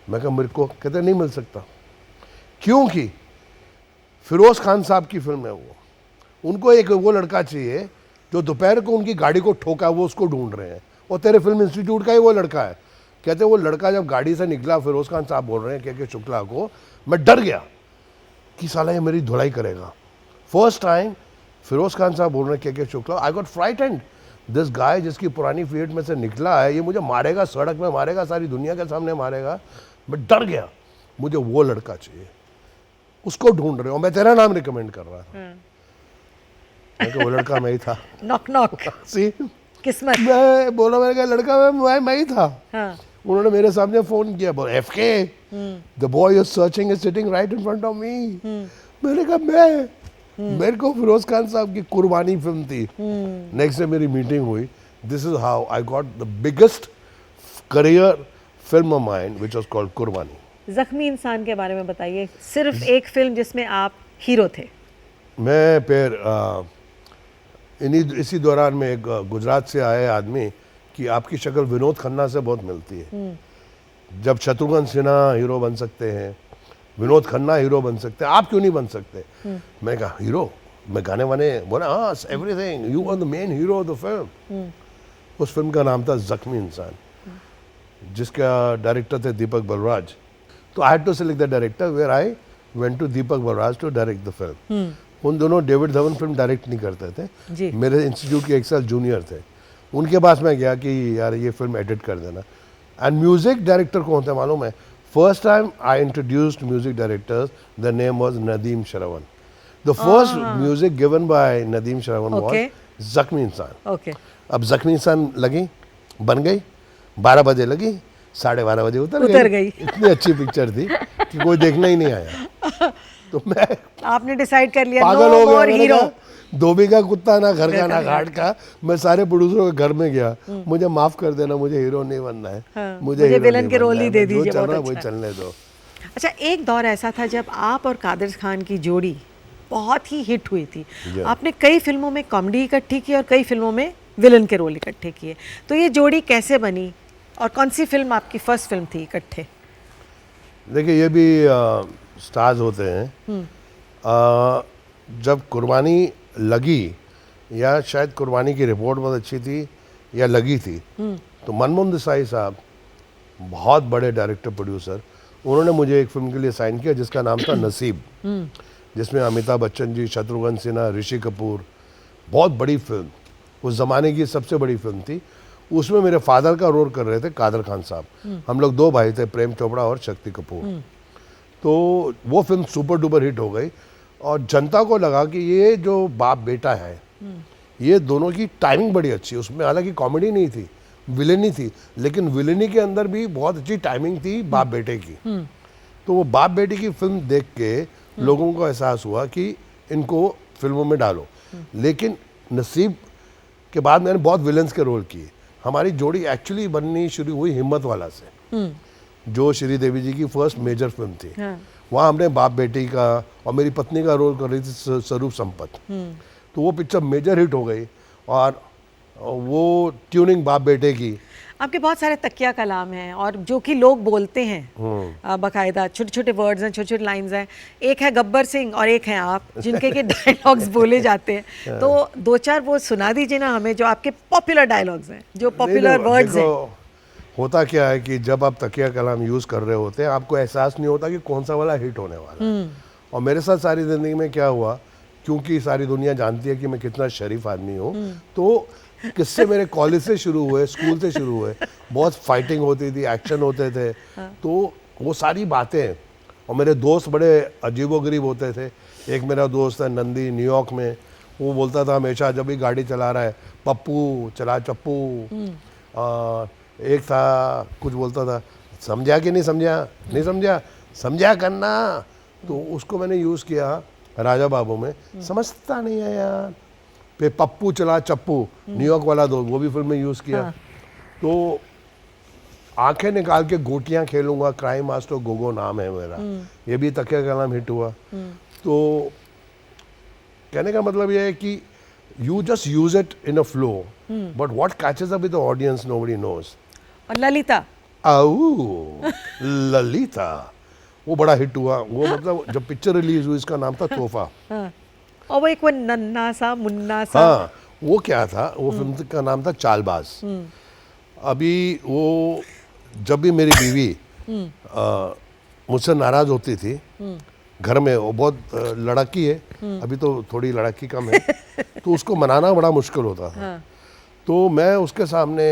मैं कहा मेरे को, कहते नहीं मिल सकता, क्योंकि फिरोज खान साहब की फिल्म है वो, उनको एक वो लड़का चाहिए जो दोपहर को उनकी गाड़ी को ठोका, वो उसको ढूंढ रहे हैं, और तेरे फिल्म इंस्टीट्यूट का ही वो लड़का है। कहते वो लड़का जब गाड़ी से निकला, फिरोज खान साहब बोल रहे हैं के शुक्ला को, मैं डर गया कि साला ये मेरी धुलाई करेगा। फर्स्ट टाइम फिरोज खान साहब बोल रहे हैं के Shukla, I got frightened, this guy जिसकी पुरानी फिएट में से निकला है, ये मुझे मारेगा, सड़क में मारेगा, सारी दुनिया के सामने मारेगा। मैं डर गया, मुझे वो लड़का चाहिए, उसको ढूंढ रहे हो। मैं तेरा नाम रिकमेंड कर रहा था, मैं वो लड़का मैं ही था। नॉक नॉक, सी किस्मत। मैं बोला, मैंने कहा लड़का मैं ही था। हाँ। उन्होंने मेरे सामने फोन किया, बोल एफके, the boy you searching is sitting right in front of me. मैंने कहा मैं, मेरे को फिरोज खान साहब की कुर्बानी फिल्म थी। नेक्स्ट डे मेरी मीटिंग हुई, this is how I got the biggest career film of mine which was called कुर्बानी। जख्मी इंसान के बारे में बताइए, सिर्फ एक फिल्म जिसमें आप हीरो थे। मैं फिर इसी दौरान में एक गुजरात से आए आदमी कि आपकी शक्ल विनोद खन्ना से बहुत मिलती है, जब शत्रुघ्न सिन्हा हीरो बन सकते हैं, विनोद खन्ना हीरो बन सकते हैं, आप क्यों नहीं बन सकते? मैं कहा हीरो, मैं गाने वाने बोला हाँ everything, you are the main hero of the film. उस फिल्म का नाम था जख्मी इंसान, जिसका डायरेक्टर थे दीपक बलराज। तो I had to select the director, where I went to Deepak Balraj to direct the film. उन दोनों डेविड धवन फिल्म डायरेक्ट नहीं करते थे, मेरे इंस्टीट्यूट के 1 साल जूनियर थे। उनके पास मैं गया कि यार ये फिल्म एडिट कर देना। एंड म्यूजिक डायरेक्टर कौन थे मालूम है? First time I introduced music directors, the name was Nadeem Shravan. The first music given by Nadeem Shravan was जख्मी इंसान। अब जख्मी इंसान लगी, बन गई, 12 बजे लगी, 12:30 बजे उतर गई। इतनी अच्छी पिक्चर थी कि कोई देखना ही नहीं आया। तो मैं, आपने डिसाइड कर लिया पागल हो गया, हीरो धोबी का कुत्ता ना घर का ना घाट का। मैं सारे प्रोड्यूसरों के घर में गया, मुझे माफ कर देना, मुझे हीरो नहीं बनना है, हाँ, मुझे विलन के रोल ही दे दीजिए, चल रहा बहुत वही अच्छा। चलने दो। अच्छा, एक दौर ऐसा था जब आप और कादर खान की जोड़ी बहुत ही हिट हुई थी। आपने कई फिल्मों में कॉमेडी इकट्ठी की और कई फिल्मों में विलन के रोल इकट्ठे किए। तो ये जोड़ी कैसे बनी और कौन सी फिल्म आपकी फर्स्ट फिल्म थी इकट्ठे? देखिए ये भी स्टार्स होते हैं। जब कुर्बानी लगी, या शायद कुर्बानी की रिपोर्ट बहुत अच्छी थी या लगी थी, तो मनमोहन देसाई साहब बहुत बड़े डायरेक्टर प्रोड्यूसर, उन्होंने मुझे एक फिल्म के लिए साइन किया जिसका नाम था नसीब, जिसमें अमिताभ बच्चन जी, शत्रुघ्न सिन्हा, ऋषि कपूर, बहुत बड़ी फिल्म, उस ज़माने की सबसे बड़ी फिल्म थी। उसमें मेरे फादर का रोल कर रहे थे कादर खान साहब। हम लोग 2 भाई थे, प्रेम चोपड़ा और शक्ति कपूर। तो वो फिल्म सुपर डुपर हिट हो गई और जनता को लगा कि ये जो बाप बेटा है, ये दोनों की टाइमिंग बड़ी अच्छी है। उसमें हालांकि कॉमेडी नहीं थी, विलेनी थी, लेकिन विलेनी के अंदर भी बहुत अच्छी टाइमिंग थी बाप बेटे की। तो वो बाप बेटे की फिल्म देख के लोगों को एहसास हुआ कि इनको फिल्मों में डालो। लेकिन नसीब के बाद मैंने बहुत विलन्स के रोल किए। हमारी जोड़ी एक्चुअली बननी शुरू हुई हिम्मत वाला से, जो श्रीदेवी जी की फर्स्ट मेजर फिल्म थी। वहाँ हमने बाप बेटी का और मेरी पत्नी का रोल कर रही थी स्वरूप संपत। तो वो पिक्चर मेजर हिट हो गई और वो ट्यूनिंग बाप बेटे की। आपके बहुत सारे तकिया कलाम हैं और जो कि लोग बोलते हैं बाकायदा, छोटे छोटे वर्ड्स हैं, छोटे छोटे लाइंस हैं। एक है गब्बर सिंह और एक है आप, जिनके के डायलॉग्स बोले जाते हैं। तो 2-4 वो सुना दीजिए ना हमें, जो आपके पॉपुलर डायलॉग्स हैं, जो पॉपुलर वर्ड्स हैं। होता क्या है कि जब आप तकिया कलाम यूज़ कर रहे होते हैं, आपको एहसास नहीं होता कि कौन सा वाला हिट होने वाला है। और मेरे साथ सारी ज़िंदगी में क्या हुआ, क्योंकि सारी दुनिया जानती है कि मैं कितना शरीफ आदमी हूँ, तो किस्से मेरे कॉलेज से शुरू हुए, स्कूल से शुरू हुए। बहुत फाइटिंग होती थी, एक्शन होते थे। तो वो सारी बातें, और मेरे दोस्त बड़े अजीबोगरीब होते थे। एक मेरा दोस्त है नंदी, न्यूयॉर्क में, वो बोलता था हमेशा जब भी गाड़ी चला रहा है, पप्पू चला चप्पू। एक था कुछ बोलता था, समझा कि नहीं समझा, नहीं समझा, समझा करना। तो उसको मैंने यूज़ किया राजा बाबू में, समझता नहीं है यार। पे पप्पू चला चप्पू, न्यूयॉर्क वाला दोस्त, वो भी फिल्म में यूज़ किया। तो आंखें निकाल के गोटियां खेलूंगा, क्राइम मास्टर गोगो नाम है मेरा, ये भी तकिया कलाम हिट हुआ। तो कहने का मतलब ये है कि you just use it in a flow, but what catches up with the audience nobody knows. और ललिता, ललिता वो बड़ा हिट हुआ। वो मतलब जब पिक्चर रिलीज हुई, इसका नाम था तोहफा। और वो एक वो नन्ना सा मुन्ना सा, हाँ, वो क्या था, वो फिल्म का नाम था चालबाज। अभी वो जब भी मेरी बीवी मुझसे नाराज होती थी घर में, वो बहुत लड़की है, अभी तो थोड़ी लड़की कम है, तो उसको मनाना बड़ा मुश्किल होता था। तो मैं उसके सामने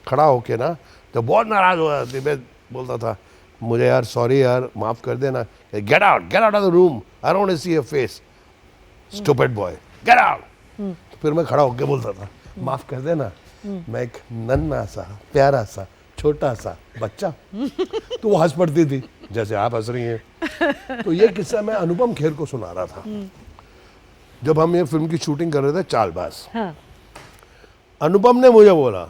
खड़ा होके ना, जब बहुत नाराज हो जाती, मैं बोलता था मुझे यार सॉरी यार, माफ़ कर देना, get out of the room, I don't want to see your face, stupid boy, get out. तो फिर मैं खड़ा होके बोलता था माफ़ कर देना, मैं एक नन्हा सा प्यारा सा छोटा सा बच्चा। तो वो हंस पड़ती थी जैसे आप हंस रही हैं। तो ये किस्सा मैं अनुपम खेर को सुना रहा था जब हम ये फिल्म की शूटिंग कर रहे थे चालबाज। अनुपम ने मुझे बोला,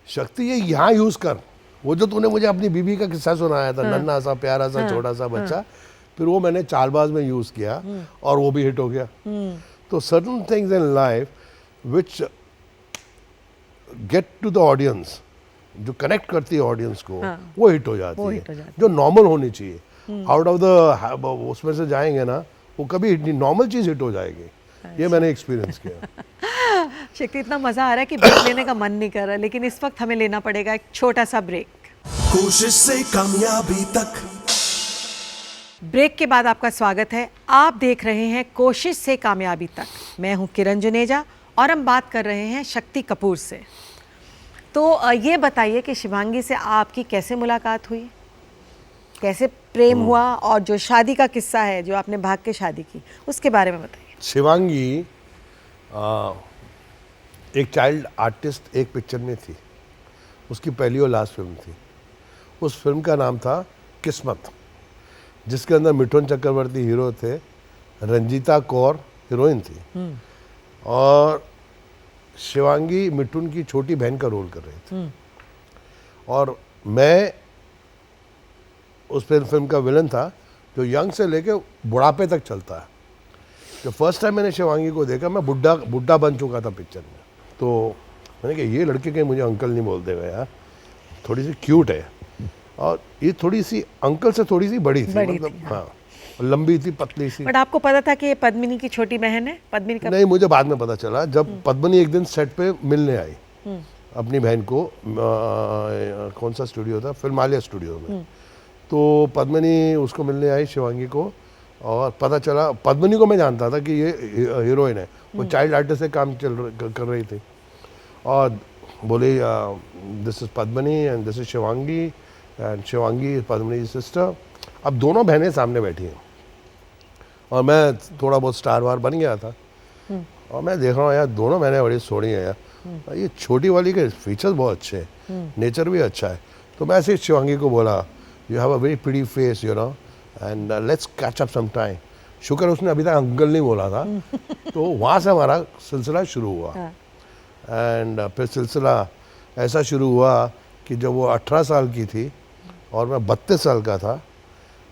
शक्ति ये यहाँ यूज कर, वो जो तूने मुझे अपनी बीबी का किस्सा सुनाया था, नन्हा सा प्यारा सा छोटा सा बच्चा, फिर वो मैंने चालबाज में यूज किया और वो भी हिट हो गया। तो certain things in life which get to the audience, जो कनेक्ट करती है ऑडियंस को, हाँ। वो हिट हो जाती वो है, हिट हो जाती है। जो नॉर्मल होनी चाहिए। आउट ऑफ द उसमें से जाएंगे ना, वो कभी हिट नहीं, नॉर्मल चीज़ हिट हो जाएगी। ये मैंने एक्सपीरियंस किया। शक्ति, इतना मज़ा आ रहा है कि ब्रेक लेने का मन नहीं कर रहा, लेकिन इस वक्त हमें लेना पड़ेगा एक छोटा सा ब्रेक। कोशिश से कामयाबी तक। ब्रेक के बाद आपका स्वागत है। आप देख रहे हैं कोशिश से कामयाबी तक। मैं हूं किरण जुनेजा और हम बात कर रहे हैं शक्ति कपूर से। तो ये बताइए कि शिवांगी से आपकी कैसे मुलाकात हुई, कैसे प्रेम हुआ, और जो शादी का किस्सा है, जो आपने भाग के शादी की, उसके बारे में बताइए। शिवांगी एक चाइल्ड आर्टिस्ट एक पिक्चर में थी, उसकी पहली और लास्ट फिल्म थी। उस फिल्म का नाम था किस्मत, जिसके अंदर मिठुन चक्रवर्ती हीरो थे, रंजीता कौर हीरोइन थी, और शिवांगी मिठुन की छोटी बहन का रोल कर रही थी। और मैं उस फिल्म का विलन था, जो यंग से लेके बुढ़ापे तक चलता है। जो फर्स्ट टाइम मैंने शिवांगी को देखा, मैं बुढ़ा बन चुका था पिक्चर में। तो मैंने कहा ये लड़के कहीं मुझे अंकल नहीं बोलते हुए यार, थोड़ी सी क्यूट है, और ये थोड़ी सी अंकल से थोड़ी सी बड़ी थी, मतलब हाँ, लंबी थी, पतली सी। बट आपको पता था कि ये पद्मिनी की छोटी बहन है? पद्मिनी का नहीं, मुझे बाद में पता चला, जब पद्मिनी एक दिन सेट पे मिलने आई अपनी बहन को, कौन सा स्टूडियो था, फिल्मालिया स्टूडियो में। तो पद्मिनी उसको मिलने आई, शिवांगी को, और पता चला, पद्मिनी को मैं जानता था कि ये हीरोइन है, वो चाइल्ड आर्टिस्ट से काम कर रही थी, और बोली this is Padmini and this is Shivangi, and Shivangi is Padmini sister. अब दोनों बहनें सामने बैठी हैं, और मैं थोड़ा बहुत स्टार वार बन गया था, और मैं देख रहा हूँ यार दोनों बहनें बड़ी सोहनी है यार, ये छोटी वाली के फीचर्स बहुत अच्छे हैं, नेचर भी अच्छा है। तो मैं ऐसे शिवांगी को बोला, you have a very pretty face, you know, and let's catch up some time. शुक्र उसने अभी तक अंकल नहीं बोला था। तो वहाँ से हमारा सिलसिला शुरू हुआ, एंड फिर सिलसिला ऐसा शुरू हुआ कि जब वो 18 साल की थी और मैं 32 साल का था,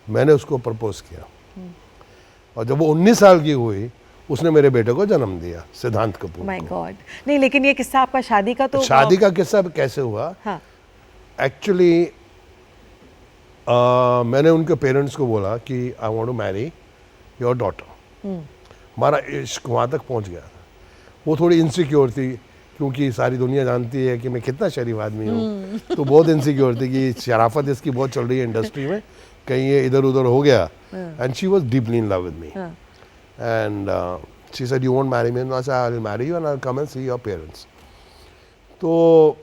मैंने उसको प्रपोज किया, और जब वो 19 साल की हुई, उसने मेरे बेटे को जन्म दिया, सिद्धांत कपूर। My God. नहीं, लेकिन ये किस्सा आपका शादी का, तो शादी का किस्सा कैसे हुआ? हाँ। एक्चुअली मैंने उनके पेरेंट्स को बोला कि I want to marry your daughter. हमारा इश्क वहाँ तक पहुँच गया था। वो थोड़ी इनसिक्योर थी, क्योंकि सारी दुनिया जानती है कि मैं कितना शरीफ आदमी हूँ, तो बहुत इनसिक्योर थी कि शराफत इसकी बहुत चल रही है इंडस्ट्री में, कहीं ये इधर उधर हो गया। And she was deeply in love with me, and she said you won't marry me, I said I will marry you and I will come and see your parents. तो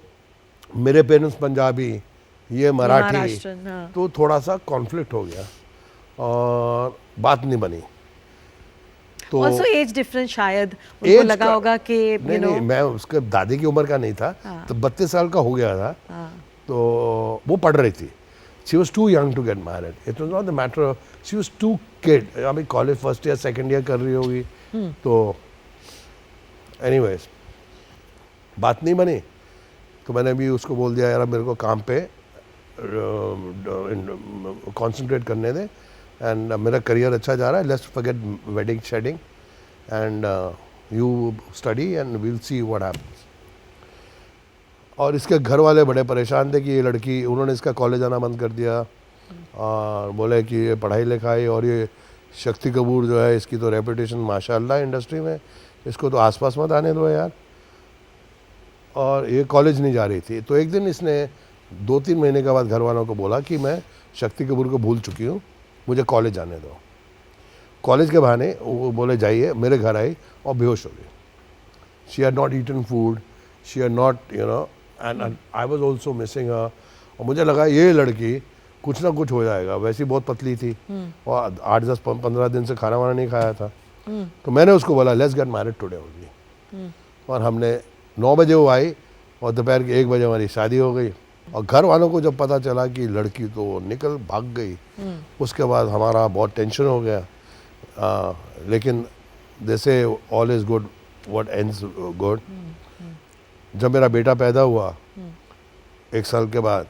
मेरे पेरेंट्स पंजाबी, ये मराठी, हाँ। तो थोड़ा सा कॉन्फ्लिक्ट हो गया और बात नहीं बनी। तो ऑल्सो एज डिफरेंस, शायद उनको लगा होगा कि नहीं, नहीं, मैं उसके दादी की उम्र का नहीं था, तो 32 साल का हो गया था। तो वो पढ़ रही थी, she was too young to get married, it was not the matter of, she was too kid, अभी college first year second year कर रही होगी। तो एनीवेज बात नहीं बनी, तो मैंने भी उसको बोल दिया यार मेरे को काम पे कंसंट्रेट करने दे, एंड मेरा करियर अच्छा जा रहा है, let's forget wedding shedding and you study and we'll see what happens. और इसके घर वाले बड़े परेशान थे कि ये लड़की, उन्होंने इसका कॉलेज आना बंद कर दिया, और बोले कि ये पढ़ाई लिखाई, और ये शक्ति कपूर जो है इसकी तो रेपुटेशन माशाल्लाह इंडस्ट्री में, इसको तो आसपास मत आने दो यार। और ये कॉलेज नहीं जा रही थी। तो एक दिन इसने 2-3 महीने के बाद घर वालों को बोला कि मैं शक्ति कपूर को भूल चुकी हूँ, मुझे कॉलेज जाने दो। कॉलेज के बहाने वो बोले जाइए, मेरे घर आई और बेहोश हो गई। She had not eaten food, she had not you know, and I was also missing her. और मुझे लगा ये लड़की कुछ ना कुछ हो जाएगा, वैसी बहुत पतली थी और 8-10-15 दिन से खाना वाना नहीं खाया था। तो मैंने उसको बोला let's get married today only, और हमने 9 बजे वो आई और दोपहर के 1 बजे हमारी शादी हो गई। और घर वालों को जब पता चला कि लड़की तो निकल भाग गई, उसके बाद हमारा बहुत टेंशन हो गया। लेकिन जैसे all is good what ends good. जब मेरा बेटा पैदा हुआ 1 साल के बाद,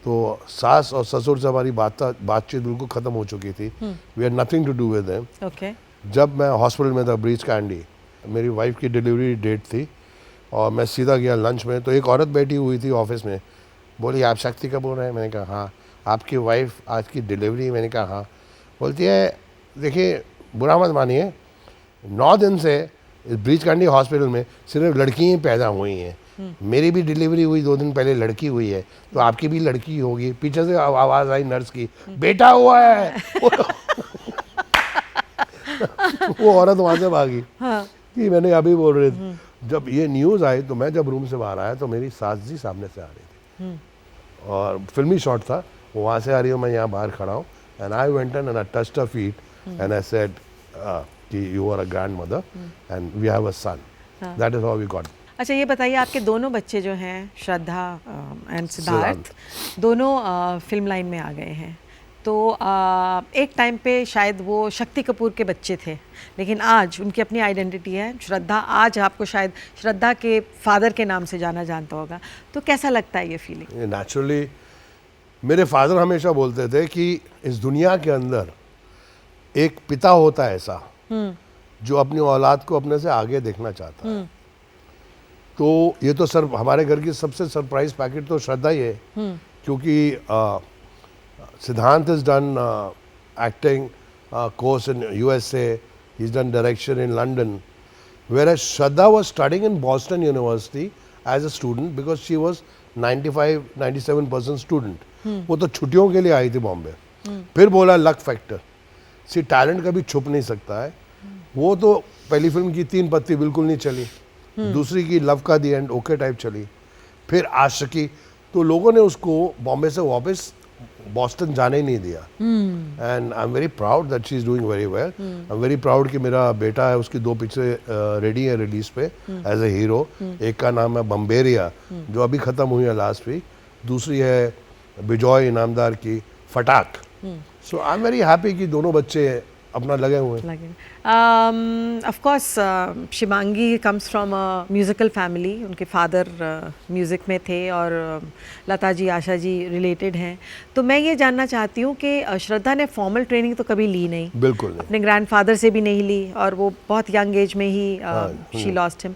तो सास और ससुर से हमारी बातचीत बिल्कुल ख़त्म हो चुकी थी। We had nothing to do with them. Okay. जब मैं हॉस्पिटल में था ब्रीच कैंडी, मेरी वाइफ की डिलीवरी डेट थी और मैं सीधा गया लंच में, तो एक औरत बैठी हुई थी ऑफिस में, बोली आप शक्ति कपूर हैं? मैंने कहा हाँ। आपकी वाइफ आज की डिलीवरी? मैंने कहा हाँ। बोलती है देखिए बुरा मत मानिए, 9 दिन से इस ब्रीच कैंडी हॉस्पिटल में सिर्फ लड़की ही पैदा हुई हैं, मेरी भी डिलीवरी हुई 2 दिन पहले, लड़की हुई है, तो आपकी भी लड़की होगी। पीछे से आवाज़ आई नर्स की, बेटा हुआ है। वो औरत वहाँ से भागी। हाँ। कि मैंने अभी बोल रही थी, जब ये न्यूज़ आई तो मैं जब रूम से बाहर आया तो मेरी सास जी सामने से आ रही थी और फिल्मी शॉट था, वो वहाँ से आ रही हूँ, मैं यहाँ बाहर खड़ा हूँ, and I went and I touched her feet and I said कि you are a grandmother and we have a son, that is how we got. अच्छा ये बताइए, आपके दोनों बच्चे जो हैं श्रद्धा एंड सिद्धार्थ, दोनों फिल्म लाइन में आ गए हैं। तो एक टाइम पे शायद वो शक्ति कपूर के बच्चे थे, लेकिन आज उनकी अपनी आइडेंटिटी है श्रद्धा। आज आपको शायद श्रद्धा के फादर के नाम से जाना जानता होगा, तो कैसा लगता है ये फीलिंग? नेचुरली मेरे फादर हमेशा बोलते थे कि इस दुनिया के अंदर एक पिता होता है ऐसा जो अपनी औलाद को अपने से आगे देखना चाहता है। तो ये तो सर हमारे घर की सबसे सरप्राइज पैकेट तो श्रद्धा ही है, क्योंकि सिद्धांत has done acting course in USA, he's done direction in London, whereas Shraddha was studying in Boston University as a student because she was 95-97% student. वो तो छुट्टियों के लिए आई थी बॉम्बे, फिर बोला लक फैक्टर, सी टैलेंट कभी छुप नहीं सकता है। वो तो पहली फिल्म की 3 पत्ती बिल्कुल नहीं चली, दूसरी की लव का दी एंड ओके टाइप चली, फिर आशिकी, तो लोगों ने उसको बॉम्बे से वापस बॉस्टन जाने ही नहीं दिया। And I am very proud that she is doing very well. I am very proud कि मेरा बेटा है, उसकी 2 पिक्चरें रेडी है रिलीज पे एज ए हीरो। एक का नाम है बम्बेरिया जो अभी खत्म हुई है लास्ट वीक, दूसरी है बिजॉय इनामदार की फटाक। सो आई एम वेरी हैप्पी कि दोनों बच्चे अपना लगे हुए हैं। Of course Shivangi comes from a musical family, उनके फादर म्यूज़िक में थे और लता जी आशा जी रिलेटेड हैं। तो मैं ये जानना चाहती हूँ कि श्रद्धा ने फॉर्मल ट्रेनिंग तो कभी ली नहीं, बिल्कुल नहीं, अपने ग्रैंडफादर से भी नहीं ली, और वो बहुत यंग एज में ही she lost him.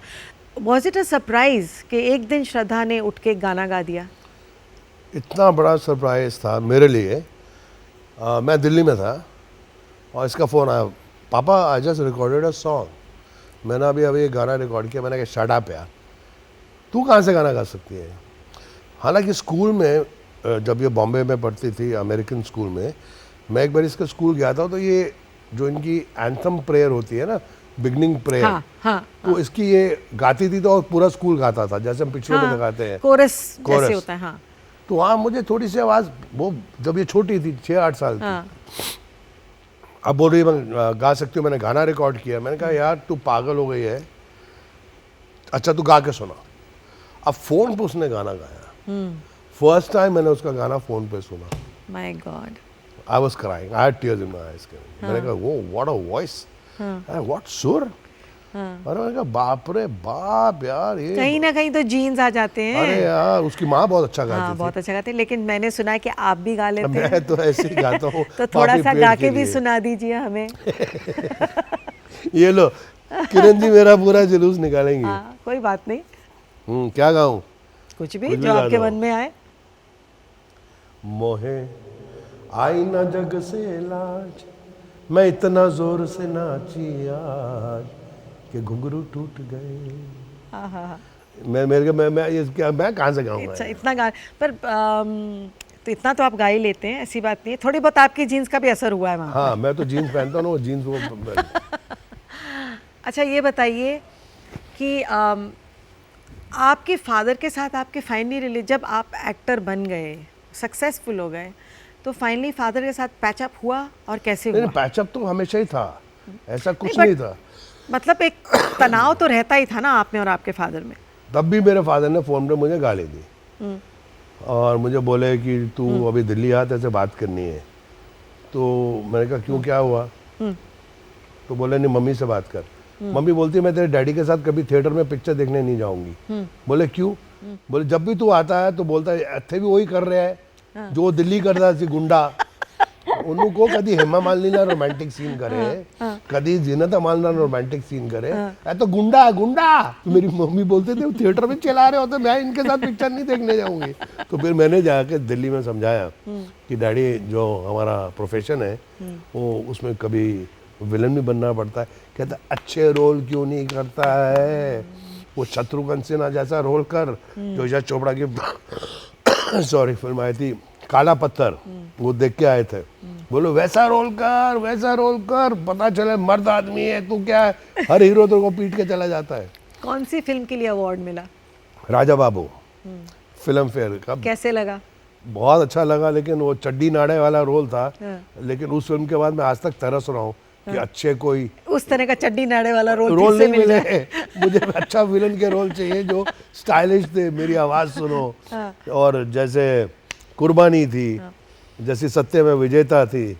Was it a surprise कि एक दिन श्रद्धा ने उठ के गाना गा दिया? इतना बड़ा सरप्राइज था मेरे लिए। मैं दिल्ली में था और इसका फ़ोन आया, पापा I just recorded a song. मैंने अभी गाना रिकॉर्ड किया। मैंने कहा शट अप यार, तू कहाँ से गाना गा सकती है? हालांकि स्कूल में जब ये बॉम्बे में पढ़ती थी अमेरिकन स्कूल में, मैं एक बार इसके स्कूल गया था, तो ये जो इनकी एंथम प्रेयर होती है ना, बिगनिंग प्रेयर, तो इसकी ये गाती थी तो और पूरा स्कूल गाता था, जैसे हम पिक्चरों में गाते हैं कोरस जैसे होता है। हाँ। तो वहाँ मुझे थोड़ी सी आवाज़, वो जब ये छोटी थी 6-8 साल की, अब बोल रही मैं गा सकती हूँ। मैंने गाना रिकॉर्ड किया। मैंने कहा यार तू पागल हो गई है, अच्छा तू गा के सुना। अब फ़ोन पे उसने गाना गाया, फर्स्ट टाइम मैंने उसका गाना फ़ोन पे सुना। My God, I was crying, I had tears in my eyes. मैंने कहा वो व्हाट अ वॉइस, व्हाट सुर। अरे मैंने कहा बाप रे बाप यार, ये कहीं ना कहीं तो जीन्स आ जाते हैं। अरे यार उसकी माँ बहुत अच्छा गाती थी। बहुत अच्छा गाते हैं, लेकिन मैंने सुना है कि आप भी गा लेते हैं। मैं तो ऐसे ही गाता हूँ। तो थोड़ा सा गा के भी सुना दीजिए हमें। ये लो किरण जी मेरा पूरा जुलूस निकालेंगे। हाँ, कोई बात नहीं। क्या गाऊं? कुछ भी जो आपके मन में आए। मोहे आई ना जग से लाज, मैं इतना जोर से नाची आज कि घुंघरू टूट गए। मैं कहाँ से गाऊंगा? अच्छा, इतना गा पर तो इतना तो आप गा ही लेते हैं, ऐसी बात नहीं है। थोड़ी बहुत आपकी जीन्स का भी असर हुआ है वहाँ। हाँ, मैं तो जीन्स पहनता हूँ, वो जीन्स वो अच्छा ये बताइए कि आपके फादर के साथ आपके फाइनली जब आप एक्टर बन गए, सक्सेसफुल हो गए, तो फाइनली फादर के साथ पैचअप हुआ और कैसे हुआ? पैचअप तो हमेशा ही था, ऐसा कुछ नहीं था। मतलब एक तनाव तो रहता ही था ना आप में और आपके फादर में। तब भी मेरे फादर ने फ़ोन पे मुझे गाली दी और मुझे बोले कि तू अभी दिल्ली आ, तेरे से बात करनी है। तो मैंने कहा क्यों, क्या हुआ? तो बोले नहीं मम्मी से बात कर। मम्मी बोलती है मैं तेरे डैडी के साथ कभी थिएटर में पिक्चर देखने नहीं जाऊंगी। बोले क्यों? बोले जब भी तू आता है तो बोलता है इत्थे भी वही कर रहा है जो दिल्ली करता सी गुंडा। उन्होंने को कभी हेमा मालिनी ना रोमांटिक सीन करे कभी जीनत अमान रोमांटिक सीन करे ऐ तो गुंडा है गुंडा, तो मेरी मम्मी बोलते थे थिएटर में चला रहे हो तो मैं इनके साथ पिक्चर नहीं देखने जाऊंगी। तो फिर मैंने जाके दिल्ली में समझाया कि डैडी जो हमारा प्रोफेशन है वो उसमें कभी विलन भी बनना पड़ता है। कहता अच्छे रोल क्यों नहीं करता है, वो शत्रुघ्न सिन्हा जैसा रोल कर जो यश चोपड़ा की सॉरी फिल्म आई थी काला पत्थर, वो देख के आए थे, बोलो वैसा रोल कर, पता चले मर्द आदमी है तू, क्या है हर हीरो तेरे को पीट के चला जाता है। कौन सी फिल्म के लिए अवार्ड मिला? राजा बाबू फिल्म फेयर का। कैसे लगा? बहुत अच्छा लगा, लेकिन वो चड्डी नाड़े वाला रोल था। हाँ। लेकिन उस फिल्म के बाद मैं आज तक तरस रहा हूँ कि अच्छे कोई उस तरह का चड्डी नाड़े वाला रोल रोल किससे नहीं मिल मिले। जाए? मुझे अच्छा विलन के रोल चाहिए जो स्टाइलिश थे, मेरी आवाज सुनो, और जैसे कुर्बानी थी, जैसी सत्य में विजेता थी।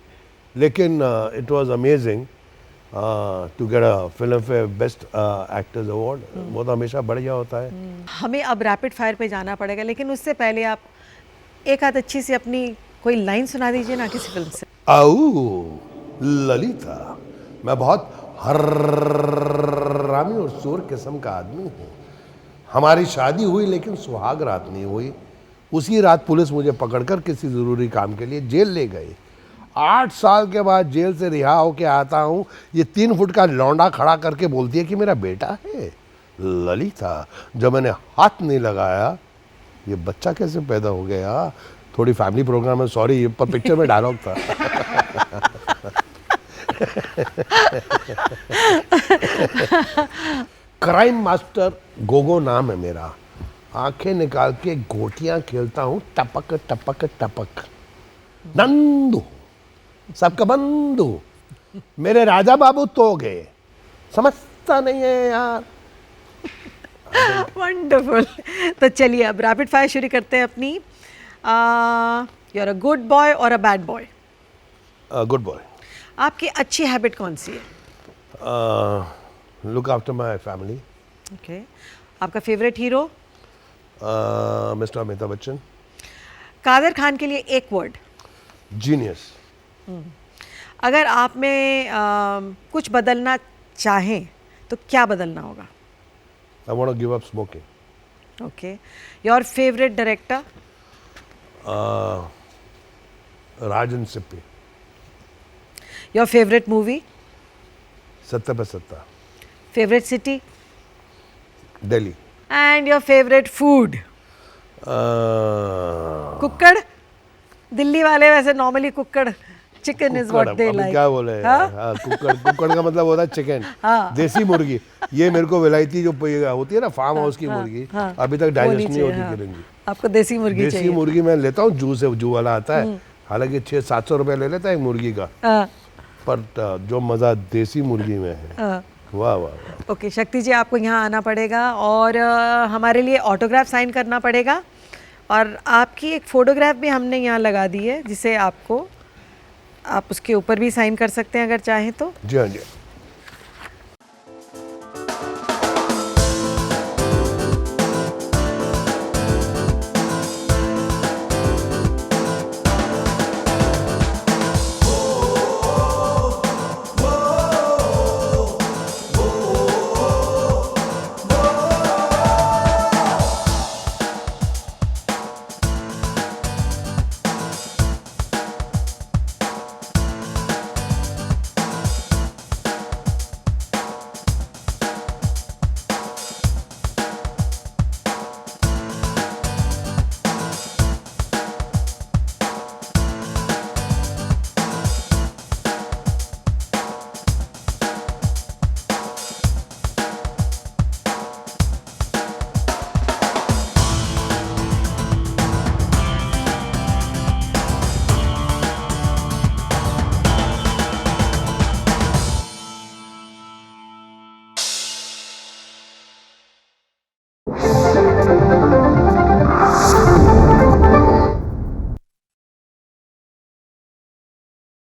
लेकिन it was amazing to get a Filmfare best actors award. वो तो हमेशा बढ़िया होता है। हमें अब रैपिड फायर पे जाना पड़ेगा, लेकिन उससे पहले आप एक आध अच्छी सी अपनी कोई लाइन सुना दीजिए ना किसी फिल्म से। आओ ललिता, मैं बहुत हर्रामी और शोर किस्म का आदमी हूँ। हमारी शादी हुई लेकिन सुहाग रात नहीं हुई। उसी रात पुलिस मुझे पकड़कर किसी ज़रूरी काम के लिए जेल ले गई। 8 साल के बाद जेल से रिहा होके आता हूँ, ये 3 फुट का लौंडा खड़ा करके बोलती है कि मेरा बेटा है। ललिता, जब मैंने हाथ नहीं लगाया ये बच्चा कैसे पैदा हो गया। थोड़ी फैमिली प्रोग्राम है, सॉरी, पर पिक्चर में डायलॉग था। क्राइम मास्टर गोगो नाम है मेरा। आंखें निकाल के गोटियां खेलता हूं टपक टपक टपक। नंदू सबका बंधु, मेरे राजा बाबू तो गए, समझता नहीं है यार। वंडरफुल। तो चलिए अब रैपिड फायर शुरू करते हैं अपनी। You are a good boy और a bad boy? Good boy. आपकी अच्छी हैबिट कौन सी है? Look after my family. Okay. आपका favourite hero? Mister Amitabh Bachchan. Kader Khan के लिए एक वर्ड? जीनियस। अगर आप में कुछ बदलना चाहें तो क्या बदलना होगा? I want to give up smoking. Okay. Your favorite director? Rajan Sippy. Your favorite movie? सत्ता पे सत्ता। Favorite city? Delhi. And your favorite food? कुक्कड़? दिल्ली वाले वैसे नॉर्मली कुक्कड़ chicken is what they like. क्या बोले? हाँ, कुक्कड़ का मतलब होता है चिकन। हाँ। देसी मुर्गी। ये मेरे को विलायती जो होती है ना फार्म हाउस की मुर्गी, अभी तक डाइजेस्ट नहीं होती किरण जी। आपको देसी मुर्गी चाहिए? देसी मुर्गी मैं लेता हूँ जू से, जू वाला आता है, हालांकि 600-700 रुपए ले लेता है एक मुर्गी का, पर जो मजा देसी मुर्गी में है, वाह वाह। ओके शक्ति जी, आपको यहाँ आना पड़ेगा और हमारे लिए ऑटोग्राफ साइन करना पड़ेगा, और आपकी एक फ़ोटोग्राफ भी हमने यहाँ लगा दी है जिसे आप उसके ऊपर भी साइन कर सकते हैं अगर चाहें तो। जी हाँ जी।